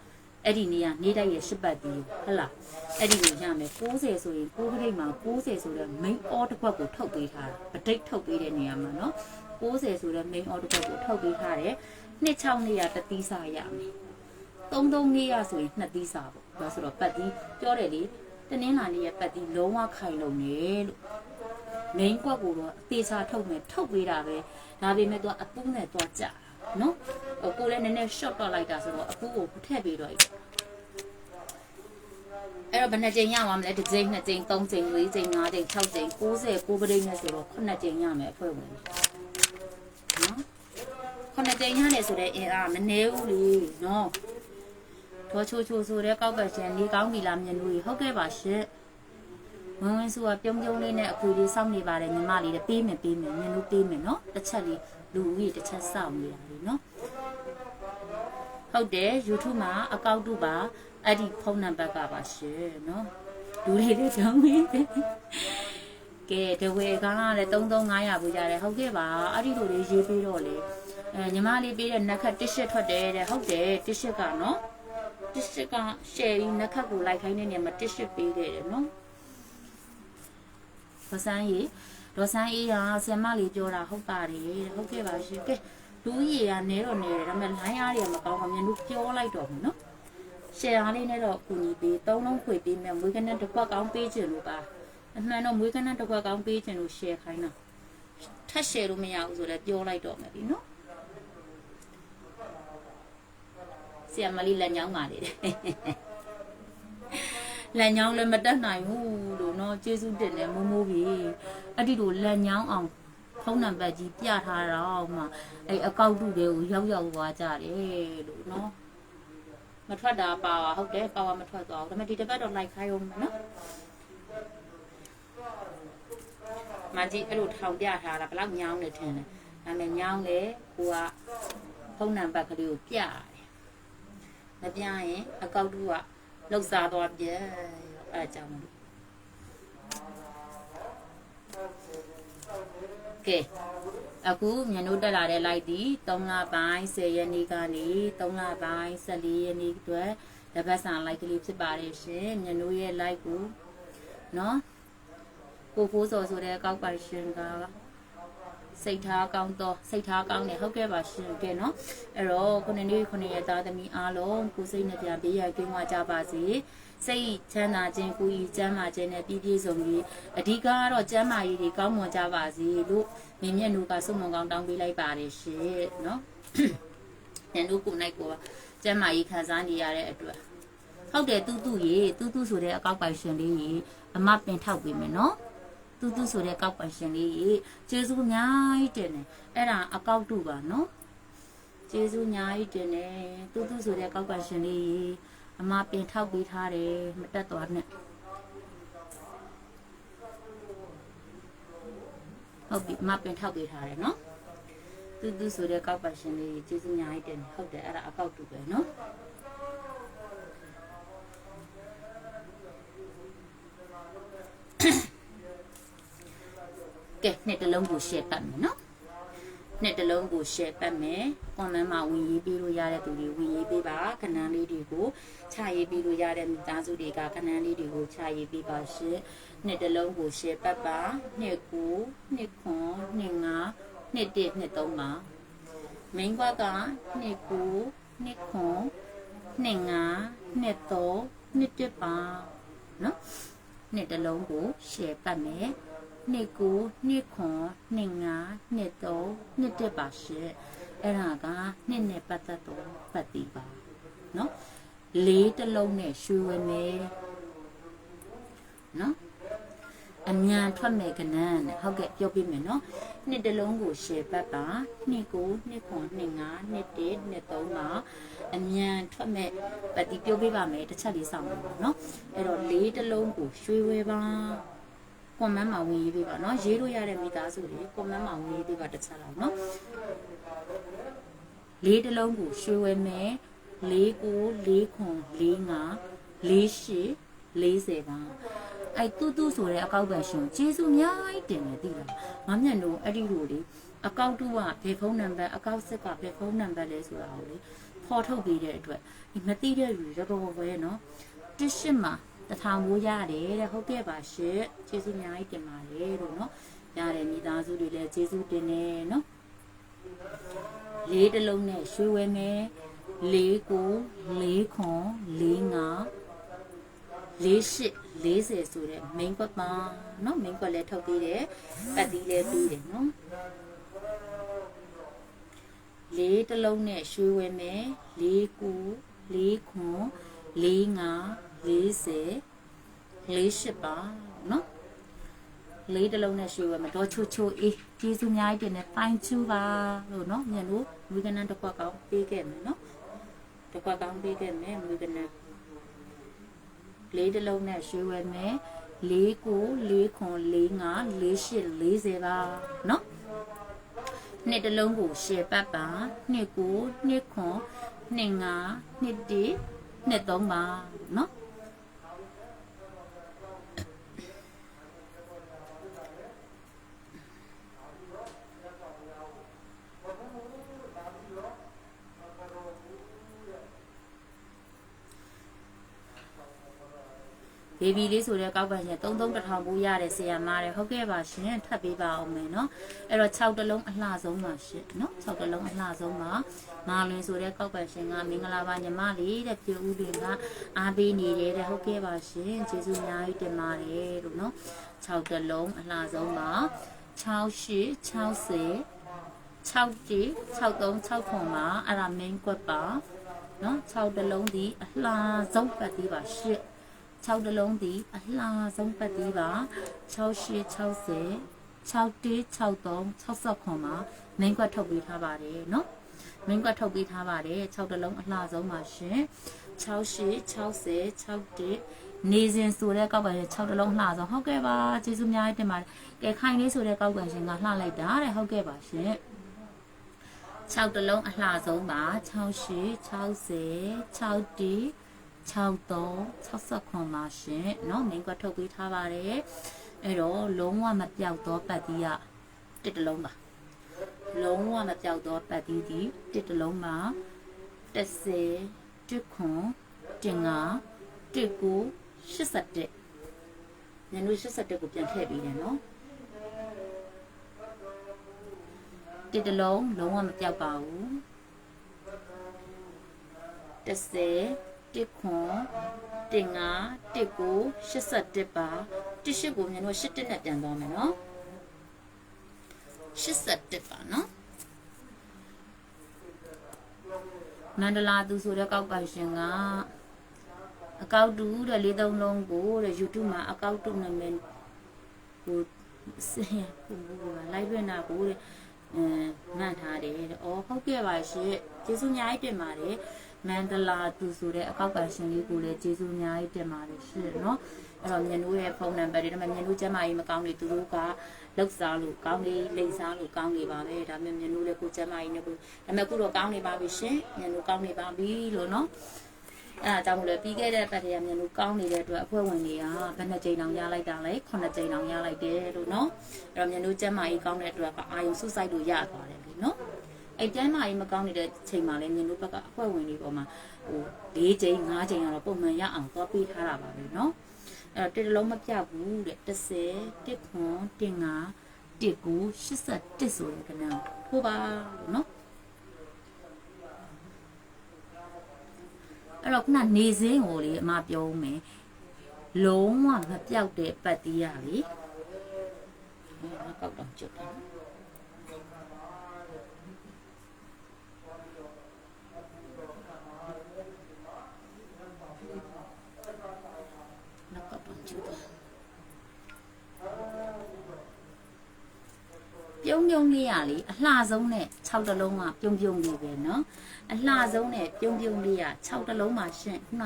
အဲ့ဒီနေရာနေတိုက်ရဲ့10ပတ်တီးဟုတ်လားအဲ့ဒီကိုရမယ်90ဆိုရင်9ပရိတ်မှာ90ဆိုတဲ့ main order တစ်ခွက်ကိုထုတ်ပေးထားတာဗဒိတ်ထုတ်ပေးတဲ့နေရာမှာနော်90ဆိုတဲ့ main order တစ်ခွက်ကိုထုတ်ပေးထားတယ်26နေရာတသီးစားရမယ်33နေရာဆိုရင်2သီးစားပေါ့ဒါဆိုတော့ပတ်တီးပြောတယ်လေတနင်္လာနေ့ရဲ့ပတ်တီးလုံးဝခိုင်လုံနေလို့ main ကွက်ကိုတော့အသေးစားထုတ်မယ်ထုတ်ပေးတာပဲဒါပေမဲ့တော့အပူးနဲ့တော့ကြာနော်ကိုလည်းနည်းနည်း short တော့လိုက်တာဆိုတော့အပူးကိုထည့်ပေးတော့အဲ့တော့ဘယ်နှကြိမ်ရမှာမလဲတစ်ကြိမ်နှစ်ကြိမ်သုံးကြိမ်လေးကြိမ်ငါးကြိမ်6ကြိမ်90ပရိတ်နဲ့ဆိုတော့9ကြိမ်ရမယ်အဖွဲ့ဝင်နော်9ကြိမ်ရတယ်ဆိုတော့အင်အားမနည်းဘူးလေနော်ဒေါ်ချိုဆိုတဲ့ကောက်ပတ်ရှင်နေကောင်းပြီလားမြင်လို့ဟုတ်ကဲ့ပါရှင့်ဝင်စုကပြုံးလေးနဲ့အခွေလေးစောင့်နေပါတယ်ညီမလေးတွေပေးမယ်မြင်လို့ပေးမယ်နော်တစ်ချက်လေးလူကြီးတစ်ချက်စောင့်နေတာလေနော်ဟုတ်တယ် YouTube မှာအကောင့်တူပါအဲ့ဒီဖုန်းနံပါတ်ကပါရှင်နော်လူတွေလည်းကြောင်းပြီကဲတဝေကလည်း33500ဘူးကြတယ်ဟုတ်ကဲ့ပါအဲ့ဒီလိုလေးရေးပေးတော့လေညီမလေးပေးတဲ့နက်ခတ်တစ်ရှစ်ထွက်တယ်တဲ့ဟုတ်တယ်တစ်ရှစ်ကနော်တစ်ရှစ်က share ပြီးနက်ခတ်ကိုလိုက်ခိုင်းတဲ့နေရာမှာတစ်ရှစ်ပေးခဲ့တယ်နော်ဒေါ်ဆန်းကြီးဆင်မလေးပြောတာဟုတ်ပါတယ်ဟုတ်ကဲ့ပါရှင်ကဲလူကြီးကနေတော့နေတယ်ဒါပေမဲ့ line အားတွေမကောင်းပါဘူးတို့ပြောလိုက်တော့ဘူးနော် share အားလေးနဲ့တော့ကူညီပေး3လုံးခွေပေးမယ်မွေးကနန်းတစ်ခွက်ကောင်းပေးချင်လို့ပါအမှန်တော့မွေးကနန်းတစ်ခွက်ကောင်းပေးချင်လို့ share ခိုင်းတာထပ် share လို့မရဘူးဆိုလည်းပြောလိုက်တော့မယ်ဒီနော်ဆရာမလေးလက်ညောင်းပါလေလက်ညောင်းလည်းမတက်နိုင်ဘူးလို့နော်ကျေးဇူးတင်တယ်မိုးပြီအဲ့ဒီလိုလက်ညောင်းအောင်ဖုန်းနံပါတ်ကြီးပြထားတော့မှအဲ့အကောင့်တူတွေကိုရောက်သွားကြတယ်လို့နော်မထွက်တာပါဟုတ်တယ်ပါဝါမထွက်သွားဘူးဒါပေမဲ့ဒီတစ်ပတ်တော့လိုက်ခိုင်းအောင်နော်မကြီးအဲ့လိုထောင်ပြထားတာဘယ်လောက်ညောင်းနေထင်လဲဒါပေမဲ့ညောင်းလေကိုကဖုန်းနံပါတ်ကလေးကိုပြရတယ်မပြရင်အကောင့်တူကလှုပ်ရှားသွားပြန်အဲ့ကြောင့်ကဲ အခုမြန်တို့တက်လာတဲ့ live ဒီ3လပိုင်း10ရက်နေ့ကနေ3လပိုင်း14ရက်နေ့အတွက်တပတ်စာ live ကလေးဖြစ်ပါတယ်ရှင်မြန်တို့ရဲ့ live ကိုနော်ကိုဖိုးစော်ဆိုတဲ့အကောက်ပါရှင်ကစိတ်ထားကောင်းတော့စိတ်ထားကောင်းတယ်ဟုတ်ကဲ့ပါရှင်ကဲနော်အဲ့တော့ခုနှစ်နေ့ခုနှစ်ရက်သားသမီးအားလုံးကိုစိတ်နဲ့ပြန်ပေးရကင်းဝကြပါစေစိတ်ချမ်းသာခြင်းကိုယ်ကြီးကျမ်းမာခြင်းနဲ့ပြည့်ပြည့်စုံပြီးအဓိကကတော့ကျမ်းမာရေးတွေကောင်းမွန်ကြပါစေလို့မြင်မြတ်တို့ကဆုမွန်ကောင်းတောင်းပေးလိုက်ပါတယ်ရှင်နော်ညတို့ကိုနိုင်ကိုကျမ်းမာရေးခံစားနေရတဲ့အတွက်ဟုတ်တယ်တူတူရေတူတူဆိုတဲ့အကောက်ပိုင်ရှင်လေးရေအမပင်ထောက်ပေးမယ်နော်တူတူဆိုတဲ့ကောက်ပိုင်ရှင်လေးရေကျေးဇူးအများကြီးတင်တယ်အဲ့ဒါအကောက်တူပါနော်ကျေးဇူးအများကြီးတင်တယ်တူတူဆိုတဲ့ကောက်ပိုင်ရှင်လေးရေအမပင်ထောက်ပေးထားတယ်မတက်သွားနဲ့ဟုတ်ပြီအမပင်ထောက်ပေးထားတယ်နော်တူတူဆိုတဲ့ကောက်ပိုင်ရှင်လေးကျေးဇူးအများကြီးတင်တယ်ဟုတ်တယ်အဲ့ဒါအကောက်တူပဲနော်ကဲနှစ်တလုံးကို share ပတ်မယ်နော်နှစ်တလုံးကို share ပတ်မယ် comment မှာဝင်ရေးပေးလို့ရတဲ့သူတွေဝင်ရေးပေးပါခဏလေးတွေကိုချရေးပေးလို့ရတဲ့မိသားစုတွေကခဏလေးတွေကိုချရေးပေးပါရှင်နှစ်တလုံးကို share ပတ်ပါနှစ်ကိုနှစ်ခွန်နှစ်ငါနှစ်တစ်နှစ်သုံးပါမိန်းကွက်ကနှစ်ကိုနှစ်ခွန်နှစ်ငါနှစ်သုံးနှစ်တစ်ပါနော်နှစ်တလုံးကို share ပတ်မယ်နှစ်ကိုနှစ်ခွန်နှစ်ငါနှစ်သုံးနှစ်တစ်ပါရှင်အဲ့ဒါကနှစ်နဲ့ပတ်သက်တော့ပတ်တည်ပါနော်လေးတလုံးနဲ့ရွှေဝဲမယ်နော်အမြန်ထွက်မယ်ကနန်းနဲ့ဟုတ်ကဲ့ပြောပြမယ်နော်နှစ်တလုံးကို share ပတ်ပါနှစ်ကိုနှစ်ခွန်နှစ်ငါနှစ်တစ်နှစ်သုံးပါအမြန်ထွက်မဲ့ပတ်တည်ပြောပြပါမယ်တစ်ချက်လေးစောင့်ပါနော်အဲ့တော့လေးတလုံးကိုရွှေဝဲပါcomment မှာဝင်ရေးပေးပါနော်ရေးလို့ရတဲ့မိသားစုတွေ comment မှာဝင်ရေးပေးပါတစ်ချက်လောက်နော်လေးတလုံးကိုရွှေဝဲမယ်လေးကိုလေးခွန်လေးငါလေးရှိ40ပါအဲ့တူတူဆိုတဲ့အကောက်ပဲရှင်ကျေးဇူးအများကြီးတင်တယ်သိလားငါမျက်နှာအဲ့ဒီလိုလေအကောက်တူကဘယ်ဖုန်းနံပါတ်အကောက်စစ်ကဘယ်ဖုန်းနံပါတ်လဲဆိုတာကိုလေဖော်ထုတ်ပေးတဲ့အတွက်မသိတဲ့လူတွေတော့ပဲနော်တစ်ရှစ်မှာ1000မိုးရတယ်တဲ့ဟုတ်ကဲ့ပါရှင်ကျေးဇူးအများကြီးတင်ပါတယ်လို့နော်ရတယ်မိသားစုတွေလည်းကျေးဇူးတင်နေနော်လေးတလုံးနဲ့ရွှေဝဲမယ်လေးကိုလေးခွန်လေးငါလေးရှိ40ဆိုတဲ့ main ကွက်ပါနော် main ကွက်လည်းထုတ်ပေးတယ်ပတ်တီးလည်းပြီးတယ်နော်လေးတလုံးနဲ့ရွှေဝဲမယ်လေးကိုလေးခွန်လေးငါ40လေးရှိပါနော်လေးတလုံးနဲ့ရွှေဝဲမယ်တော့ချိုချိုအေးကျေးဇူးအများကြီးတင်တယ်ပိုင်းချူပါလို့နော်မြန်လို့မွေးကနန်းတစ်ခွက်ကောင်းပေးခဲ့မယ်နော်တစ်ခွက်ကောင်းပေးခဲ့မယ်မွေးကနန်းလေးတလုံးနဲ့ရွှေဝဲမယ်လေးကိုလေးခွန်လေးငါလေးရှိ40ပါနော်နှစ်တလုံးကို share ပတ်ပါနှစ်ကိုနှစ်ခွန်နှစ်ငါနှစ်တစ်နှစ်သုံးပါနော်ဘေဘီလေးဆိုတဲ့ကောက်ပန်ရှင်331000ဘူးရတယ်ဆီယာမားတယ်ဟုတ်ကဲ့ပါရှင်ထပ်ပေးပါအောင်မယ်နော်အဲ့တော့6တလုံးအလှဆုံးပါရှင်နော်6တလုံးအလှဆုံးပါမာလွင်ဆိုတဲ့ကောက်ပန်ရှင်ကမင်္ဂလာပါညီမလေးတဲ့ပြူဦးတွေကအားပေးနေတယ်တဲ့ဟုတ်ကဲ့ပါရှင်ကျေးဇူးအများကြီးတင်ပါတယ်လို့နော်6တလုံးအလှဆုံးပါ6860 6363ခွန်ပါအဲ့ဒါ main ကွက်ပါနော်6တလုံးဒီအလှဆုံးပတ်သေးပါရှင်6တလုံးဒီအလှဆုံးပတ်သေးပါ6860 6163 60ခွန်မှာမင်းကွက်ထုတ်ပေးထားပါတယ်เนาะမင်းကွက်ထုတ်ပေးထားပါတယ်6တလုံးအလှဆုံးပါရှင်6860 61နေစဉ်ဆိုတဲ့ကောက်ကန်ရှင်6တလုံးလှဆုံးဟုတ်ကဲ့ပါကျေးဇူးအများကြီးတင်ပါတယ်ကဲခိုင်လေးဆိုတဲ့ကောက်ကန်ရှင်ကလှလိုက်တာတဲ့ဟုတ်ကဲ့ပါရှင်6တလုံးအလှဆုံးပါ6860 60 63 60ပါရှင်เนาะမင်းကွက်ထုတ်ပေးထားပါတယ်အဲ့တော့လုံးဝမပြောက်တော့ပတ်တီးရတစ်တလုံးပါ လုံးဝမပြောက်တော့ပတ်တီးသည်တစ်တလုံးမှာ10တစ်ခွန်တင်ငါတစ်ကို81ညနေ81ကိုပြန်ထည့်ပေးတယ်နော်တစ်တလုံးလုံးဝမပြောက်ပါဘူး10တစ်ခွန်တင်ငါတစ်ကို81ပါတစ်8ကိုညနေ8တက်နဲ့ပြန်သွားမယ်နော်81ပါနော်မန္တလာသူဆိုတဲ့ကောက်ပိုင်ရှင်ကအကောက်တူတဲ့43လုံးကိုတဲ့ YouTube မှာအကောက်တူနာမည်ကိုစင်ကိုလိုက်လွှင့်တာကိုတဲ့မှတ်ထားတယ်တဲ့။အော်ဟုတ်ကဲ့ပါရှင်။ကျေးဇူးအများကြီးတင်ပါတယ်။မန္တလာသူဆိုတဲ့အကောက်ပိုင်ရှင်လေးကိုလည်းကျေးဇူးအများကြီးတင်ပါတယ်ရှင်နော်။အဲ့တော့မြန်တို့ရဲ့ဖုန်းနံပါတ်တွေဒါပေမဲ့မြန်တို့ကျမကြီးမကောင်းလေသူတို့ကလောက်စားလို့ကောင်းလေးလိမ့်စားလို့ကောင်းနေပါပဲဒါပေမဲ့မြန်တို့လည်းကိုကျမကြီးနဲ့ကိုဒါပေမဲ့ခုတော့ကောင်းနေပါပြီရှင်မြန်တို့ကောင်းနေပါပြီလို့နော်အဲ့ဒါကြောင့်မို့လဲပြီးခဲ့တဲ့ပတ်ထဲကမြန်တို့ကောင်းနေတဲ့အတွက်အဖွဲ့ဝင်တွေကဘယ်နှကြိမ်တောင်ရလိုက်တာလဲ9ကြိမ်တောင်ရလိုက်တယ်လို့နော်အဲ့တော့မြန်တို့ကျမကြီးကောင်းတဲ့အတွက်ကအာယုံဆုစိုက်လို့ရသွားတယ်ပြီနော်အဲ့ကျမကြီးမကောင်းနေတဲ့ချိန်မှာလဲမြန်တို့ဘက်ကအဖွဲ့ဝင်တွေပေါ်မှာဟို4ကြိမ်5ကြိမ်ကတော့ပုံမှန်ရအောင်သွားပေးထားတာပါပဲနော်အဲ့တော့တစ်လုံးမပြဘူးတဲ့10တစ်ခွန်တင်ငါတစ်ကို81ဆိုတဲ့ကဏ္ဍထိုးပါလို့နော်အဲ့တော့ခုနနေစင်းကိုလေအမပြောဦးမယ်လုံးဝမပြောက်တဲ့ပတ်တီးရလေကောက်တော့ကျွတ်တယ်ပြုံးပြုံးလေးရလေအလှဆုံးနဲ့6တလုံးကပြုံးပြုံးလေးပဲเนาะအလှဆုံးနဲ့ပြုံးပြုံးလေးရ6တလုံးမှာရှင့်ခုန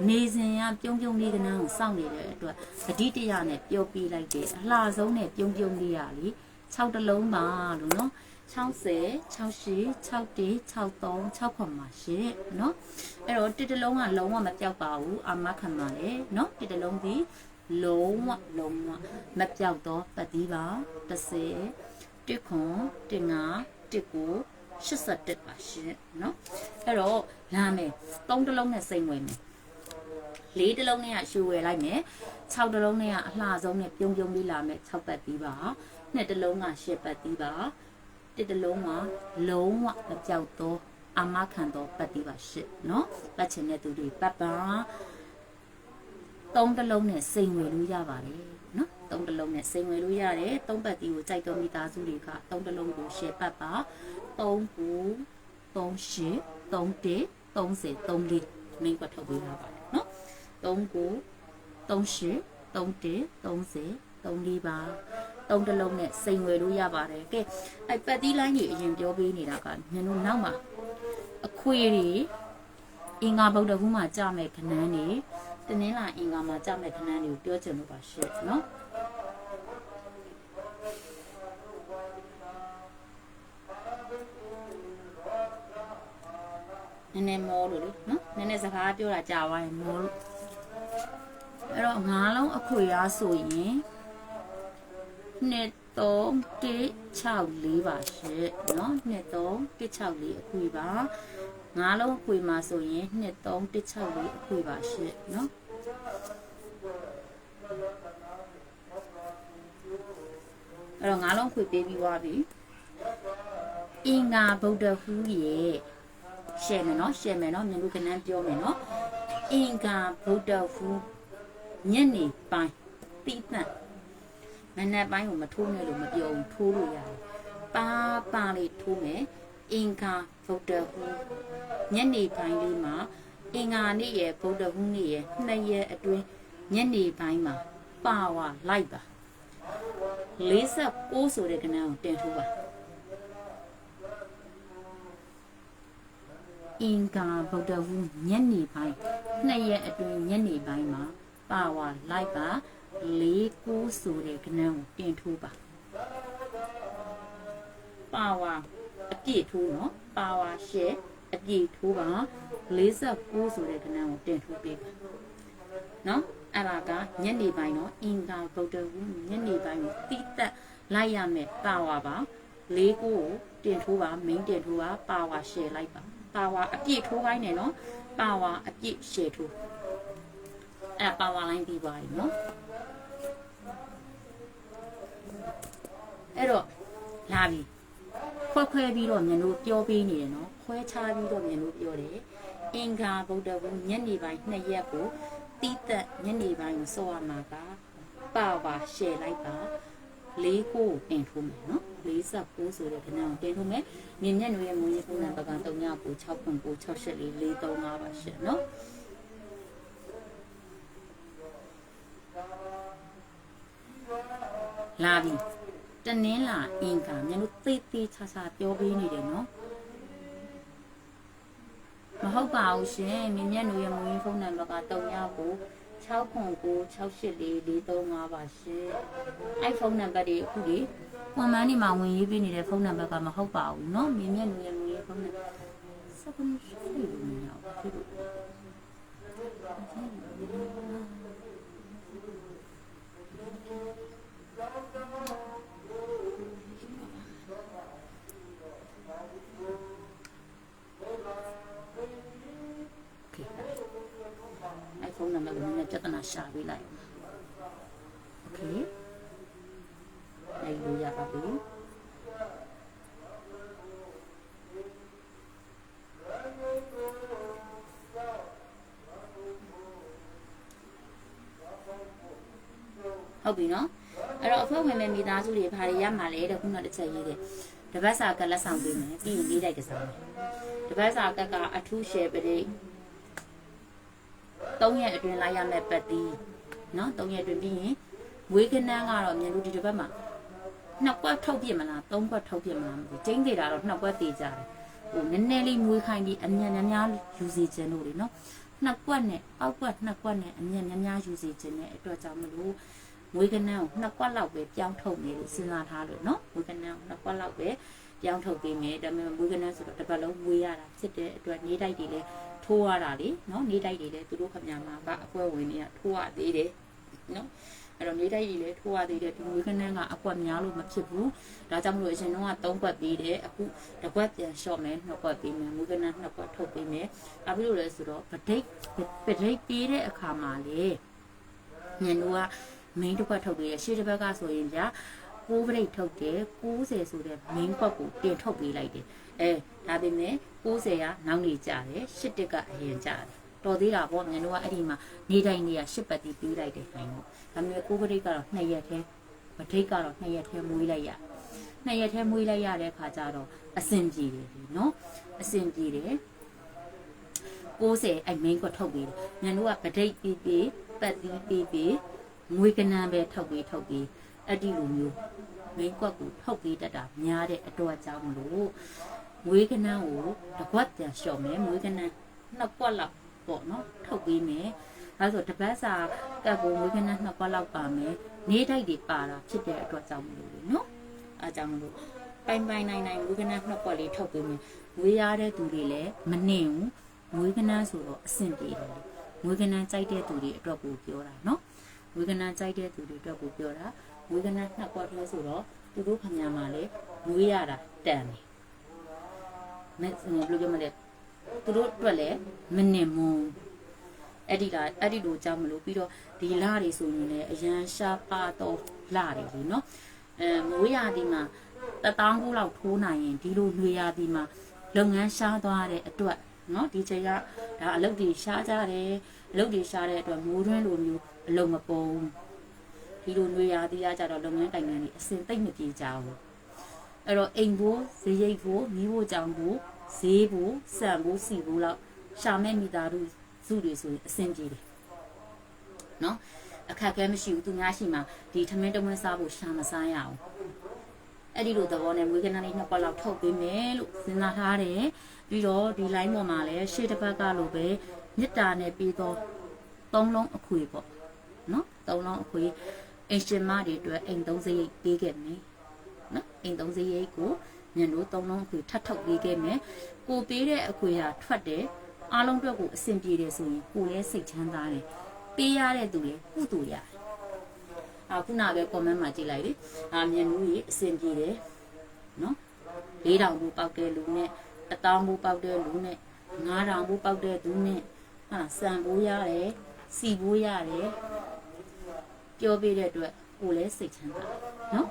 နေစဉ်ကပြုံးပြုံးလေးကနန်းကိုစောင့်နေတဲ့အတွက်ဂတိတရနဲ့ပြောပြလိုက်တယ်အလှဆုံးနဲ့ပြုံးပြုံးလေးရလေ6တလုံးပါလို့เนาะ60 68 61 63 6ခွန်မှာရှင့်เนาะအဲ့တော့တစ်တလုံးကလုံးဝမပြောက်ပါဘူးအာမခံပါလေเนาะတစ်တလုံးဒီလုံးဝမပြောက်တော့ပတ်သေးပါ10တစ်ခွန်တင်ငါတစ်ကို81ပါရှင်เนาะအဲ့တော့လာမယ်3တလုံးနဲ့စိတ်ဝင်မယ်4တလုံးနဲ့ရှူဝယ်လိုက်မယ်6တလုံးနဲ့ကအလှဆုံးနဲ့ပြုံးပြုံးလေးလာမယ်6ပတ်သေးပါ2တလုံးက10ပတ်သေးပါ1တလုံးကလုံးဝမပြောက်တော့အာမခံတော့ပတ်သေးပါရှင်เนาะပတ်ချင်တဲ့သူတွေပတ်ပါ3တလုံးနဲ့စိတ်ဝင်လို့ရပါတယ်နော်3တလုံးနဲ့စိန်ဝင်လို့ရတယ်3ပတ်တီကိုကြိုက်တော်မိသားစုတွေက3တလုံးကိုရှယ်ပတ်ပါ3ကို38 31 30 34မင်းကထုတ်ပေးထားပါတယ်နော်3ကို38 31 30 34ပါ3တလုံးနဲ့စိန်ဝယ်လို့ရပါတယ်ကဲအဲ့ပတ်တီလိုင်းကြီးအရင်ပြောပေးနေတာကညတို့နောက်မှာအခွေတွေအင်္ဂါဗုဒ္ဓဟူးမှာကြမဲ့ခဏန်းတွေတနင်္လာအင်္ဂါမှာကြမဲ့ခဏန်းတွေကိုပြောချင်လို့ပါရှင့်နော်နည်းနည်းမောလို့လေနော်နည်းနည်းစကားပြောတာကြာသွားရင်မောလို့အဲ့တော့ငါးလုံးအခွေအားဆိုရင်2 3 1 6 4ပါရှင့်နော်2 3 1 6 4အခွေပါငါးလုံးအခွေမှာဆိုရင်2 3 1 6 4အခွေပါရှင့်နော်အဲ့တော့ငါးလုံးခွေပေးပြီးသွားပြီအင်္ဂါဗုဒ္ဓဟူးရဲ့ရှယ်မယ်နော်မြန်လို့ကနန်းပြောမယ်နော်အင်္ဂါဗုဒ္ဓဟူးညနေပိုင်းတိတန့်မနက်ပိုင်းကိုမထိုးနဲ့လို့မပြောဘူးထိုးလို့ရတယ်ပါလေးထိုးမယ်အင်္ဂါဗုဒ္ဓဟူးညနေပိုင်းလေးမှာအင်္ဂါနေ့ရဲ့ဗုဒ္ဓဟူးနေ့ရဲ့2ရက်အတွင်းညနေပိုင်းမှာပါဝါလိုက်ပါ49ဆိုတဲ့ကနန်းကိုတင်ထိုးပါအင်္ဂါဗုဒ္ဓဟူးညနေပိုင်း2ရက်အတွင်းညနေပိုင်းမှာပါဝါလိုက်ပါ49ဆိုတဲ့ကနန်းကိုတင်ထိုးပါပါဝါအပြည့်ထိုးနော်ပါဝါရှယ်အပြည့်ထိုးပါ49ဆိုတဲ့ကနန်းကိုတင်ထိုးပေးပါနော်အဲ့ဒါကညနေပိုင်းနော်အင်္ဂါဗုဒ္ဓဟူးညနေပိုင်းကိုတိတက်လိုက်ရမယ်ပါဝါပါ လေးကိုတင်ထိုးပါ main တင်ထိုးပါ power share လိုက်ပါ power အပြည့်ထိုးခိုင်းတယ်နော် power အပြည့် share ထိုးအဲ့ power line ပြီးသွားပြီနော်အဲ့တော့လာပြီခွဲပြီးတော့မြန်လို့ပြောပေးနေတယ်နော်ခွဲခြားပြီးတော့မြန်လို့ပြောတယ်အင်္ဂါဗုဒ္ဓဘုညနေပိုင်း2ရက်ကိုတိသက်ညနေပိုင်းကိုစောရမှာကပါရှယ်လိုက်ပါလေးကိုတင်ထိုးမယ်နော်49ဆိုတဲ့ခဏကိုတင်ထိုးမယ်မြင်မျက်နှာရဲ့မွေးရပုံနံပါတ်က39969443ပါရှယ်နော်လာပြီတနင်္လာအင်္ဂါမြန်လို့သေးချာပြောပေးနေတယ်နော်မဟုတ်ပါဘူးရှင်မြင်မျက်နှာရဲ့မွေးဖုန်းနံပါတ်က39969443ပါရှင်အဲ့ဖုန်းနံပါတ်တွေအခုဒီကွန်မန်းဒီမှာဝင်ရေးပေးနေတဲ့ဖုန်းနံပါတ်ကမဟုတ်ပါဘူးเนาะမြင်မျက်နှာရဲ့မွေးဖုန်းနံပါတ်စက္ကန့်ရှိလို့မရဘူးဖုန်းနံပါတ်ကိုလည်းပြဿနာရှာပေးလိုက်โอเคအဲ့လိုရပါပြီဟုတ်ပြီနော်အဲ့တော့အဖွဲ့ဝင်မိသားစုတွေဘာတွေရမှာလဲတဲ့ခုနတစ်ချက်ရေးတယ်တပတ်စာကလက်ဆောင်ပေးမယ်ပြီးရင်လေးတိုက်ကစားမယ်တပတ်စာကအထူး share ပေး3ရက်အတွင်းလိုက်ရမယ့်ပတ်တီးเนาะ3ရက်အတွင်းပြီးရင်ဝေးကနန်းကတော့မြန်လို့ဒီတစ်ပတ်မှာ2ကွက်ထုတ်ပြစ်မလား3ကွက်ထုတ်ပြစ်မလားမသိကျင်းသေးတာတော့2ကွက်သေးကြတယ်ဟိုနည်းနည်းလေးမွေးခိုင်းပြီးအမြန်များယူစီခြင်းတို့လေเนาะ2ကွက်နဲ့အောက်ကွက်2ကွက်နဲ့အမြန်များယူစီခြင်းနဲ့အတွက်ကြောင့်မလို့ဝေးကနန်းကို2ကွက်လောက်ပဲပြောင်းထုတ်နေလို့စဉ်းစားထားလို့เนาะဝေးကနန်းကို2ကွက်လောက်ပဲပြောင်းထုတ်ပေးမယ်ဒါပေမဲ့ဝေးကနန်းဆိုတော့တစ်ပတ်လုံးဝေးရတာဖြစ်တဲ့အတွက်နေတိုက်တွေလည်းထိုးရတာလေနော်နေတိုက်တွေလည်းသူတို့ခမညာမှာကအကွက်ဝင်နေရထိုးရသေးတယ်နော်အဲ့တော့နေတိုက်တွေလည်းထိုးရသေးတယ်ဒီဝေခနန်းကအကွက်များလို့မဖြစ်ဘူးဒါကြောင့်မလို့အရင်တော့3ကွက်ပေးတယ်အခုတစ်ကွက်ပြန်လျှော့မယ်2ကွက်ပေးမယ်ဝေခနန်း2ကွက်ထုတ်ပေးမယ်အဲ့ပြီးလို့လဲဆိုတော့ပဒိတ်ပေးတဲ့အခါမှာလေညင်တို့က main တစ်ကွက်ထုတ်ပေးတယ်ရှေ့တစ်ဘက်ကဆိုရင်ဗျာ9ပရိတ်ထုတ်တယ်90ဆိုတဲ့ main ကွက်ကိုတင်ထုတ်ပေးလိုက်တယ်ဒါပေမဲ့90ကနောက်နေကြတယ်8တက်ကအရင်ကြတယ်တော်သေးတာပေါ့မြန်တို့ကအဲ့ဒီမှာနေတိုင်းနေရ8ပတ်တီးပြီးလိုက်တယ်ခိုင်းတော့ဒါပေမဲ့9ပရိတ်ကတော့2ရက်ထဲပဒိတ်ကတော့2ရက်ထဲမွေးလိုက်ရ2ရက်ထဲမွေးလိုက်ရတဲ့ခါကျတော့အဆင်ပြေတယ်နော်အဆင်ပြေတယ်90အဲ့ main ကွက်ထုတ်ပေးတယ်မြန်တို့ကပဒိတ်ပြီးပတ်တီးပြီးငွေကနန်းပဲထုတ်ပြီးအဲ့ဒီလိုမျိုး main ကွက်ကိုထုတ်ပေးတတ်တာများတဲ့အတွက်ကြောင့်မလို့ငွေကနန်းကိုတစ်ကွက်ပြန်လျှော့မယ်ငွေကနန်း2ကွက်လောက်ပေါ့နော်ထုတ်ပေးမယ်အဲဆိုတပတ်စာကပ်ကိုငွေကနန်း2ကွက်လောက်ပါမယ်နေတိုက်တွေပါတာဖြစ်တဲ့အတွက်ကြောင့်မလို့လေနော်အဲကြောင့်မလို့ပိုင်နိုင်ငွေကနန်း2ကွက်လေးထုတ်ပေးမယ်ငွေရတဲ့သူတွေလည်းမနှင်ဘူးငွေကနန်းဆိုတော့အဆင်ပြေတယ်ငွေကနန်းကြိုက်တဲ့သူတွေအတွက်ကိုပြောတာနော်ငွေကနန်းကြိုက်တဲ့သူတွေအတွက်ကိုပြောတာငွေကနန်း2ကွက်လဲဆိုတော့သူတို့ခမညာမှာလေငွေရတာတန်တယ်ဘယ်လိုပြောမလဲသူတို့အတွက်လည်းမနှင်မုံအဲ့ဒီလိုကြောင့်မလို့ပြီးတော့ဒီလတွေဆိုရင်လည်းအရန်ရှားပါတော့လတွေလीเนาะငွေရဒီမှာ1000လောက်ထိုးနိုင်ရင်ဒီလိုငွေရဒီမှာလုပ်ငန်းရှားသွားတဲ့အတွက်เนาะဒီချိန်ကဒါအလုပ်တွေရှားကြတယ်အလုပ်တွေရှားတဲ့အတွက်မိုးတွင်းလိုမျိုးအလုပ်မပုံဒီလိုငွေရဒီရကြတော့လုပ်ငန်းတိုင်ငံတွေအစင်သိမ့်မပြေကြဘူးအဲ့တော့အိမ်ဖို့ဈေးရိတ်ဖို့မိဖို့ကြောင်ဖို့ဈေးဖို့စံဖို့စီဖို့လောက်ရှာမဲ့မိသားစုတွေဆိုရင်အဆင်ပြေတယ်နော်အခက်အခဲမရှိဘူးသူများရှိမှဒီထမင်းတဝင်းစားဖို့ရှာမစားရအောင်အဲ့ဒီလိုသဘောနဲ့မွေးကနန်းလေး2ပတ်လောက်ထုတ်ပေးမယ်လို့စဉ်းစားထားတယ်ပြီးတော့ဒီ line ပေါ်မှာလည်းရှေ့တစ်ပတ်ကလိုပဲမြစ်တာနဲ့ပြီးတော့3လုံးအခွေပေါ့နော်3လုံးအခွေအင်ရှင်မတွေအတွက်အိမ်3စရိတ်ပေးခဲ့မယ်နော်အိမ်3စရိတ်ကိုညံတို့3လုံးအခွေထပ်ထုတ်ပေးခဲ့မယ်ကိုပေးတဲ့အခွေဟာထွက်တယ်အားလုံးအတွက်ကိုအဆင်ပြေတယ်ဆိုရင်ကိုလည်းစိတ်ချမ်းသာတယ်ပေးရတဲ့သူလည်းကုသိုလ်ရတယ်ခုနကပဲ comment မှာကြည့်လိုက်လေညံတို့ကြီးအဆင်ပြေတယ် နော်4000ဘူးပေါက်တဲ့လူနဲ့1000ဘူးပေါက်တဲ့လူနဲ့9000ဘူးပေါက်တဲ့သူနဲ့ဟာစံဘူးရတယ်စီဘူးရတယ်ပြောပြတဲ့အတွက်ကိုလည်းစိတ်ချမ်းသာနော်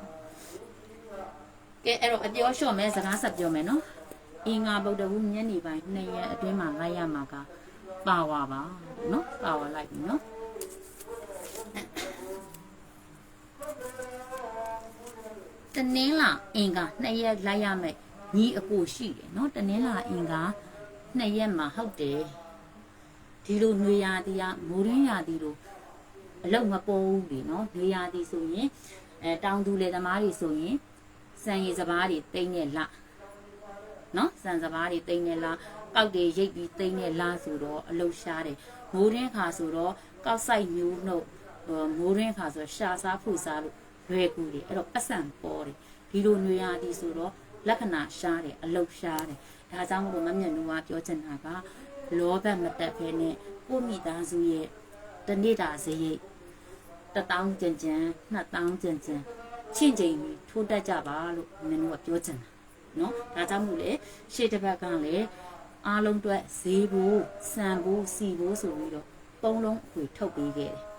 ကဲအဲ့တော့အပြောလျှော့မယ်စကားဆက်ပြောမယ်နော်အင်္ဂါဗုဒ္ဓဟူးညနေပိုင်း2ရက်အတွင်းမှာလိုက်ရမှာကပါဝါပါနော်ပါဝါလိုက်ပြီနော်တနင်္လာအင်္ဂါ2ရက်လိုက်ရမယ်ညီအကိုရှိတယ်နော်တနင်္လာအင်္ဂါ2ရက်မှာဟုတ်တယ်ဒီလိုຫນွေရာသီကမိုးရင်းရာသီလိုအလုံးမပေါ်ဘူးလေနော်ຫນွေရာသီဆိုရင်တောင်သူလေသမားတွေဆိုရင်စံရည်စပားတွေတိမ့်နေလနော်စံစပားတွေတိမ့်နေလားကောက်တွေရိတ်ပြီးတိမ့်နေလားဆိုတော့အလုရှားတယ်မိုးရင်းခါဆိုတော့ကောက်ဆိုင်မျိုးနှုတ်မိုးရင်းခါဆိုရှာစားဖူစားလို့လွယ်ကူတယ်အဲ့တော့ပတ်စံပေါ်တယ်ဒီလိုຫນွေရာသီဆိုတော့လက္ခဏာရှားတယ်အလုရှားတယ်ဒါကြောင့်မို့မမျက်နှာကပြောချင်တာကလောဘမတက်ဖဲနဲ့ကိုမိသားစုရဲ့တနေ့တာစရိတ်1000ကျန်ကျန်2000ကျန်ကျန်ချင်းချင်းပြီးထိုးတက်ကြပါလို့မင်းတို့ကပြောချင်တာနော်ဒါကြောင့်မို့လေရှေ့တစ်ဘက်ကလည်းအားလုံးအတွက်ဈေးဖို့စံဖို့စီဖို့ဆိုပြီးတော့သုံးလုံးအခွေထုတ်ပေးခဲ့တယ်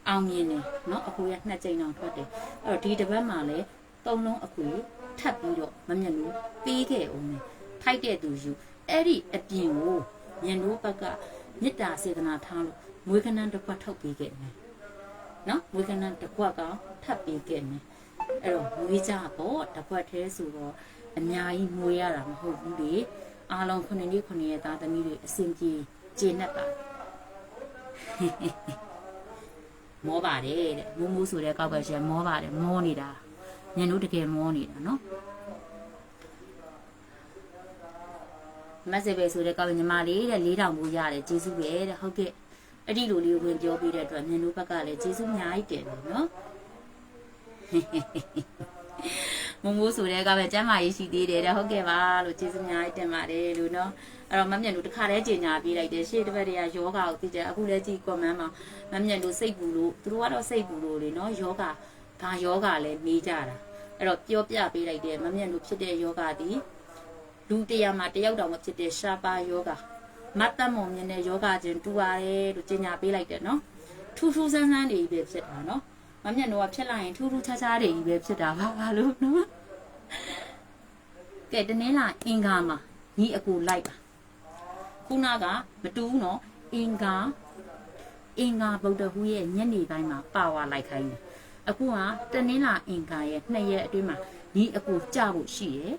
အောင်မြင်တယ်နော်အခွေက2ကြိမ်အောင်ထွက်တယ်အဲ့တော့ဒီတစ်ပတ်မှာလည်းသုံးလုံးအခွေထပ်ပြီးတော့မမျက်နှာပေးခဲ့အောင်မယ်ထိုက်တဲ့သူယူအဲ့ဒီအပြင်ကိုညံတို့ဘက်ကမေတ္တာစေတနာထားလို့မွေးခဏတစ်ခွက်ထုတ်ပေးခဲ့မယ်နော်မွေးခဏတစ်ခွက်ကထပ်ပေးခဲ့မယ်အဲ့တော့မွေးကြပေါ့တစ်ခွက်သေးဆိုတော့အများကြီးမွေးရတာမဟုတ်ဘူးလေအားလုံး9နှစ်9ရက်သားသမီးတွေအစင်ကြီးကျေနပ်ပါမောပါတယ်တဲ့မူးမူးဆိုတဲ့ကောက်ကရှင်မောပါတယ်မောနေတာညံတို့တကယ်မောနေတာနော်မဆက်ပဲဆိုတဲ့ကောက်ညီမလေးတဲ့4000ဘူးရတယ်ကျေးဇူးပဲတဲ့ဟုတ်ကဲ့အဲ့ဒီလိုလေးဝင်ပြောပေးတဲ့အတွက်ညတို့ဘက်ကလည်းကျေးဇူးအများကြီးတင်တယ်နော်မမိုးဆိုတဲ့ကပဲကျမ်းမာရေးရှိသေးတယ်တဲ့ဟုတ်ကဲ့ပါလို့ကျေးဇူးအများကြီးတင်ပါတယ်လို့နော်အဲ့တော့မမြတ်တို့တခါတည်းကြေညာပေးလိုက်တယ်ရှေ့တစ်ပတ်တည်းကယောဂါကိုသိတယ်အခုလည်းကြည့် comment မှာမမြတ်တို့စိတ်ပူလို့သူတို့ကတော့စိတ်ပူလို့လေနော်ယောဂါဘာယောဂါလဲမေးကြတာအဲ့တော့ပြောပြပေးလိုက်တယ်မမြတ်တို့ဖြစ်တဲ့ယောဂါဒီလူတရားမှာတယောက်တောင်မဖြစ်တဲ့ရှားပါယောဂမတ်တမုံမြင်တဲ့ယောဂချင်းတူပါတယ်လို့ကြေညာပေးလိုက်တယ်နော်ထူးထူးဆန်းဆန်းတွေပဲဖြစ်တာနော်မမျက်နှာကဖြစ်လာရင်ထူးထူးခြားခြားတွေပဲဖြစ်တာပါလို့နော်ကဲတနင်္လာအင်္ဂါမှာညီအကူလိုက်ပါခုနကမတူဘူးနော်အင်္ဂါဗုဒ္ဓဟူးရဲ့ညနေပိုင်းမှာပါဝါလိုက်ခိုင်းတယ်အခုကတနင်္လာအင်္ဂါရဲ့2ရက်အတွင်းမှာညီအကူကြဖို့ရှိရယ်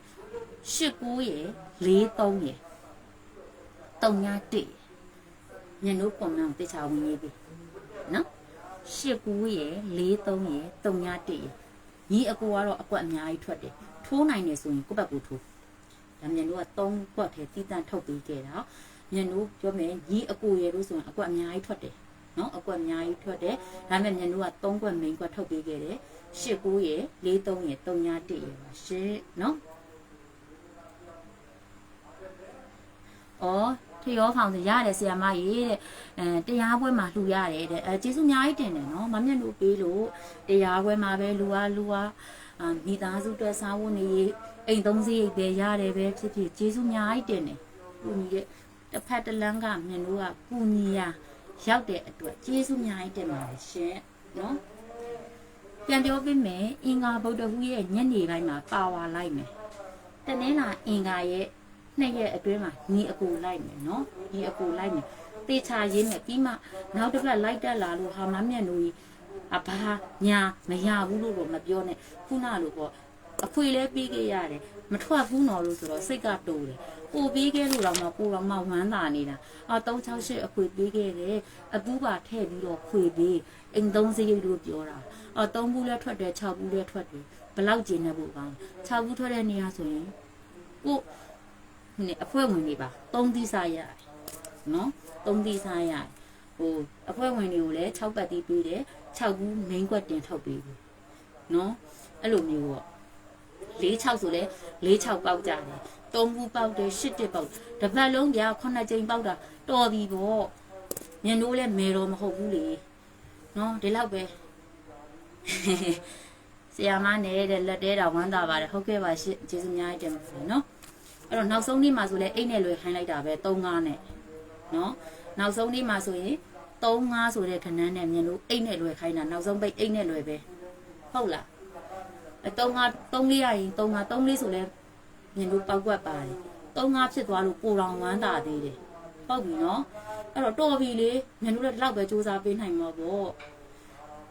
89ရယ်43ရယ်391ညနိုးပုံမှန်တေချာဝင်ရေးပြီနော်89ရယ်43ရယ်391ရယ်ညီအကူကတော့အကွက်အများကြီးထွက်တယ်ထိုးနိုင်တယ်ဆိုရင်ကိုယ့်ဘက်ကိုထိုးဒါညနိုးက3ကွက်ထဲတီးတန့်ထုတ်ပေးခဲ့တာညနိုးပြောမယ်ညီအကူရယ်လို့ဆိုရင်အကွက်အများကြီးထွက်တယ်နော်အကွက်အများကြီးထွက်တယ်ဒါပေမဲ့ညနိုးက3ကွက် main ကွက်ထုတ်ပေးခဲ့တယ်89ရယ်43ရယ်391ရယ်ပါရှင်းနော်ဩထရောဖောင်စရတယ်ဆရာမကြီးတဲ့တရားပွဲမှာလှူရတယ်တဲ့ကျေးဇူးအများကြီးတင်တယ်နော်မမျက်နှာပေးလို့တရားပွဲမှာပဲလူအားမိသားစုအတွက်စားဖို့နေအိမ်သုံးစရိတ်ပဲရတယ်ပဲဖြစ်ဖြစ်ကျေးဇူးအများကြီးတင်တယ်ကူညီတဲ့တစ်ဖက်တစ်လမ်းကမျက်နှာကကူညီရရောက်တဲ့အတွက်ကျေးဇူးအများကြီးတင်ပါတယ်ရှင်နော်ပြန်ပြောပေးမယ်အင်္ဂါဗုဒ္ဓဟူးရဲ့ညနေပိုင်းမှာပါဝါလိုက်မယ်တနင်္လာအင်္ဂါရဲ့2ရက်အတွင်းမှာညီအကူလိုက်မယ်နော်ညီအကူလိုက်မယ်တေချာရင်းနဲ့ပြီးမှနောက်တစ်ပတ်လိုက်တက်လာလို့ဟာမမျက်နှာကြီးဘာညာမရဘူးလို့တော့မပြောနဲ့ခုနလိုပေါ့အခွေလဲပြီးခဲ့ရတယ်မထွက်ဘူးနော်လို့ဆိုတော့စိတ်ကတိုးတယ်ကိုပြီးခဲ့လို့တော့ကိုတော့မှဝမ်းသာနေတာ368အခွေပြီးခဲ့တယ်အပူးပါထည့်ပြီးတော့ခွေပြီးအိမ်3စရိတ်လို့ပြောတာ3ဘူးလဲထွက်တယ်6ဘူးလဲထွက်တယ်ဘလောက်ကျင်နေဖို့ကောင်း6ဘူးထွက်တဲ့နေရာဆိုရင်ကိုအဖွဲ့ဝင်တွေပါ3သီးစားရတယ်နော်3သီးစားရတယ်ဟိုအဖွဲ့ဝင်တွေကိုလည်း6ပတ်သီးပေးတယ်6ဘူး main ကွက်တင်ထုတ်ပေးဘူးနော်အဲ့လိုမျိုးပေါ့4-6ဆိုလဲ4-6ပေါက်ကြတယ်3ဘူးပေါက်တယ်8-1ပေါက်တစ်ပတ်လုံးပြ9ကြိမ်ပေါက်တာတော်ပြီပေါ့ညနိုးလဲမဲတော့မဟုတ်ဘူးလေနော်ဒီလောက်ပဲ ဆရာမနဲ့လက်တဲတာဝမ်းသာပါတယ်ဟုတ်ကဲ့ပါရှင့်ကျေးဇူးအများကြီးတင်ပါတယ်နော်အဲ့တော့နောက်ဆုံးနေ့မှာဆိုလဲအိတ်နဲ့လွယ်ခိုင်းလိုက်တာပဲ3-5နဲ့နော်နောက်ဆုံးနေ့မှာဆိုရင်3-5ဆိုတဲ့ခဏန်းနဲ့မြင်လို့အိတ်နဲ့လွယ်ခိုင်းတာနောက်ဆုံးပိတ်အိတ်နဲ့လွယ်ပဲဟုတ်လား3-4ရရင်3-5 3-4ဆိုလဲမြင်လို့ပောက်ကွက်ပါတယ်3-5ဖြစ်သွားလို့ပိုတော်ဝမ်းသာသေးတယ်ဟုတ်ပြီနော်အဲ့တော့တော်ပြီလေမြင်လို့လည်းဒီလောက်ပဲစူးစမ်းပေးနိုင်မှာပေါ့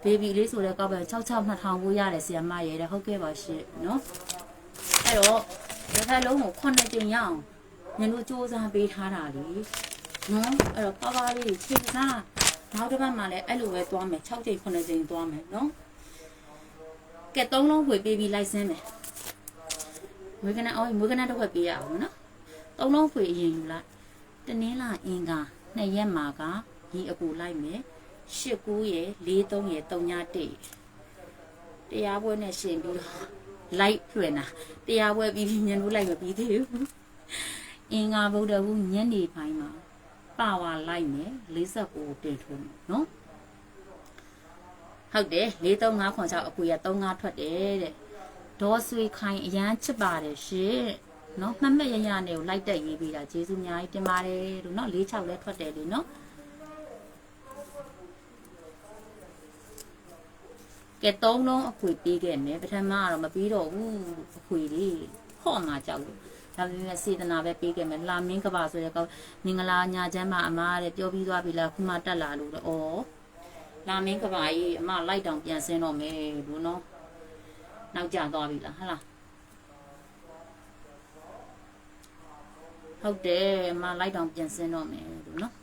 ဘေဘီလေးဆိုတဲ့ကောက်ပဲ66,2000ကိုရတယ်ဆီယမရဲတဲ့ဟုတ်ကဲ့ပါရှင့်နော်အဲ့တော့ဒီခါလုံးကို9ကြိမ်ရအောင်မြင်လို့စူးစမ်းပေးထားတာလေနော်အဲ့တော့ပါလေးတွေချိန်စားနောက်တစ်ပတ်မှလည်းအဲ့လိုပဲသွားမယ်6ကြိမ်9ကြိမ်သွားမယ်နော်ကဲ3လုံးဖွေပေးပြီးလိုက်စင်းမယ်မွေးကနန်းတစ်ခွက်ပေးရအောင်နော်3လုံးဖွေအရင်ယူလိုက်တနင်္လာအင်္ဂါ2ရက်မှာကဒီအကူလိုက်မယ်8-9ရယ်4-3ရယ်3-1တရားပွဲနဲ့ရှင်ပြီးတော့လိုက်ဖွင့်တာတရားပွဲပြီးမြင်လို့လိုက်မပြီးသေးဘူးအင်္ဂါဗုဒ္ဓဟူးညနေပိုင်းမှာပါဝါလိုက်မယ်49တင်ထုံးနော်ဟုတ်တယ်4-3-5-6အကူရ3-5ထွက်တယ်တဲ့ဒေါ်ဆွေခိုင်အရန်ချစ်ပါတယ်ရှင်နော်မှတ်မှတ်ရရနဲ့ကိုလိုက်တက်ရေးပေးတာကျေးဇူးအများကြီးတင်ပါတယ်လို့နော်4-6လည်းထွက်တယ်လေနော်ကဲ3လုံးအခွေပေးခဲ့မယ်ပထမကတော့မပြီးတော့ဘူးအခွေလေးဟော့မှာကြောက်လို့ဒါပေမဲ့စေတနာပဲပေးခဲ့မယ်လာမင်းကပါဆိုတဲ့ကောမင်္ဂလာညာချမ်းမှာအမားတဲ့ပြောပြီးသွားပြီလားခုမှတက်လာလို့တော့ဩလာမင်းကပါကြီးအမလိုက်တောင်ပြန်ဆင်းတော့မယ်လို့နော်နောက်ကျသွားပြီလားဟဟလားဟုတ်တယ်အမလိုက်တောင်ပြန်ဆင်းတော့မယ်လို့နော်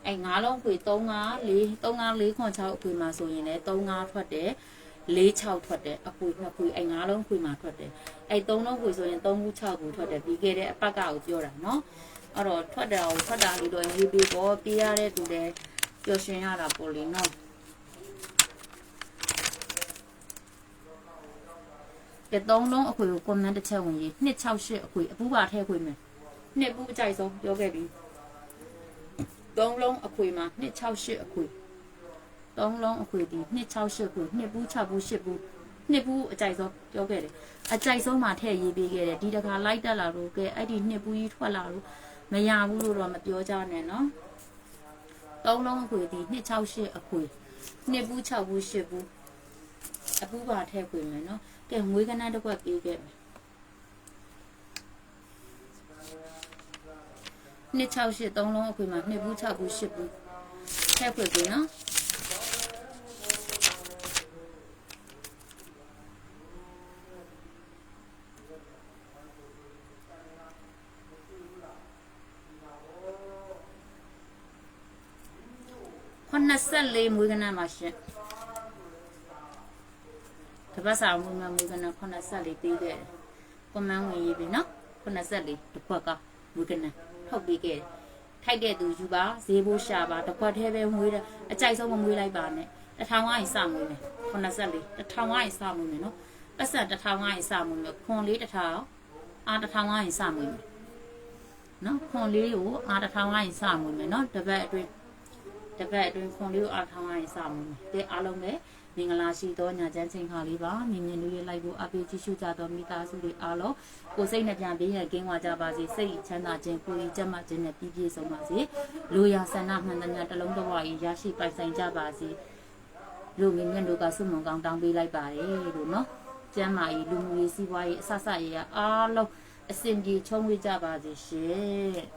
အဲ့9လုံးခွေ3-5-4-6အခွေမှာဆိုရင်လည်း3-5ထွက်တယ်4-6ထွက်တယ်အခွေ2ခွေအဲ့9လုံးခွေမှာထွက်တယ်အဲ့3လုံးခွေဆိုရင်3-6ကိုထွက်တယ်ပြီးခဲ့တဲ့အပတ်ကကိုပြောတာနော်အဲ့တော့ထွက်တာလို့တော့ရေးပေးပေါ့ပေးရတဲ့သူလည်းပျော်ရွှင်ရတာပေါ့လေနော်ကဲ3လုံးအခွေကိုကွန်မန့်တစ်ချက်ဝင်ရေး268အခွေအပူပါထဲခွေမယ်နှစ်ပူအကြိုက်ဆုံးပြောခဲ့ပြီ3လုံးအခွေမှာ268အခွေ3လုံးအခွေဒီ268ခွေနှစ်ပူ6ပူ8ပူနှစ်ပူအကြိုက်ဆုံးပြောခဲ့တယ်အကြိုက်ဆုံးမှာထည့်ရေးပေးခဲ့တယ်ဒီတခါလိုက်တက်လာတော့ကဲအဲ့ဒီနှစ်ပူကြီးထွက်လာလို့မရဘူးလို့တော့မပြောကြနဲ့နော်3လုံးအခွေဒီ268အခွေနှစ်ပူ6ပူ8ပူအပူပါထည့်ခွေမယ်နော်ကဲငွေကနန်းတစ်ခွက်ပေးခဲ့မယ်268 3လုံးအခွေမှာ2ဘူး6ဘူး8ဘူးထည့်ခွေပြီနော်84မွေးကနန်းမှာရှင်တပတ်စာမွေးကနန်း84ပေးခဲ့ကွန်မန့်ဝင်ရေးပြီနော်84တစ်ခွက်ကမွေးကနန်းထုတ်ပေးခဲ့ထိုက်တဲ့သူယူပါဈေးဖို့ရှာပါတစ်ခွက်သေးပဲမွေးတယ်အကြိုက်ဆုံးမမွေးလိုက်ပါနဲ့1000ဝိုင်းစမွေးမယ်84 1000ဝိုင်းစမွေးမယ်နော်ပတ်စံ1000ဝိုင်းစမွေးမယ်ခွန်လေး1000အာ1000ဝိုင်းစမွေးမယ်နော်ခွန်လေးကိုအာ1000ဝိုင်းစမွေးမယ်နော်တပတ်အတွင်းခွန်လေးကိုအာ1000ဝိုင်းစမွေးမယ်တဲ့အားလုံးပဲမင်္ဂလာရှိသောညာချမ်းချိန်ခါလေးပါမြင်မြင်တို့ရဲ့ live ကိုအပေးကြည့်ရှုကြသောမိသားစုတွေအားလုံးကိုစိတ်နှပြပေးရကင်းဝါကြပါစေစိတ်ချမ်းသာခြင်းကိုယ်ကြီးကျန်းမာခြင်းနဲ့ပြည့်ပြည့်စုံပါစေလူရဆန္ဒမှန်သမျှတစ်လုံးတစ်ဝါကြီးရရှိပိုင်ဆိုင်ကြပါစေလူမြင်မြင်တို့ကဆုမွန်ကောင်းတောင်းပေးလိုက်ပါတယ်လို့နော်ကျမ်းမာရေးလူမှုရေးစီးပွားရေးအဆအဆရေးအားလုံးအစဉ်ပြေချုံးဝေးကြပါစေရှင်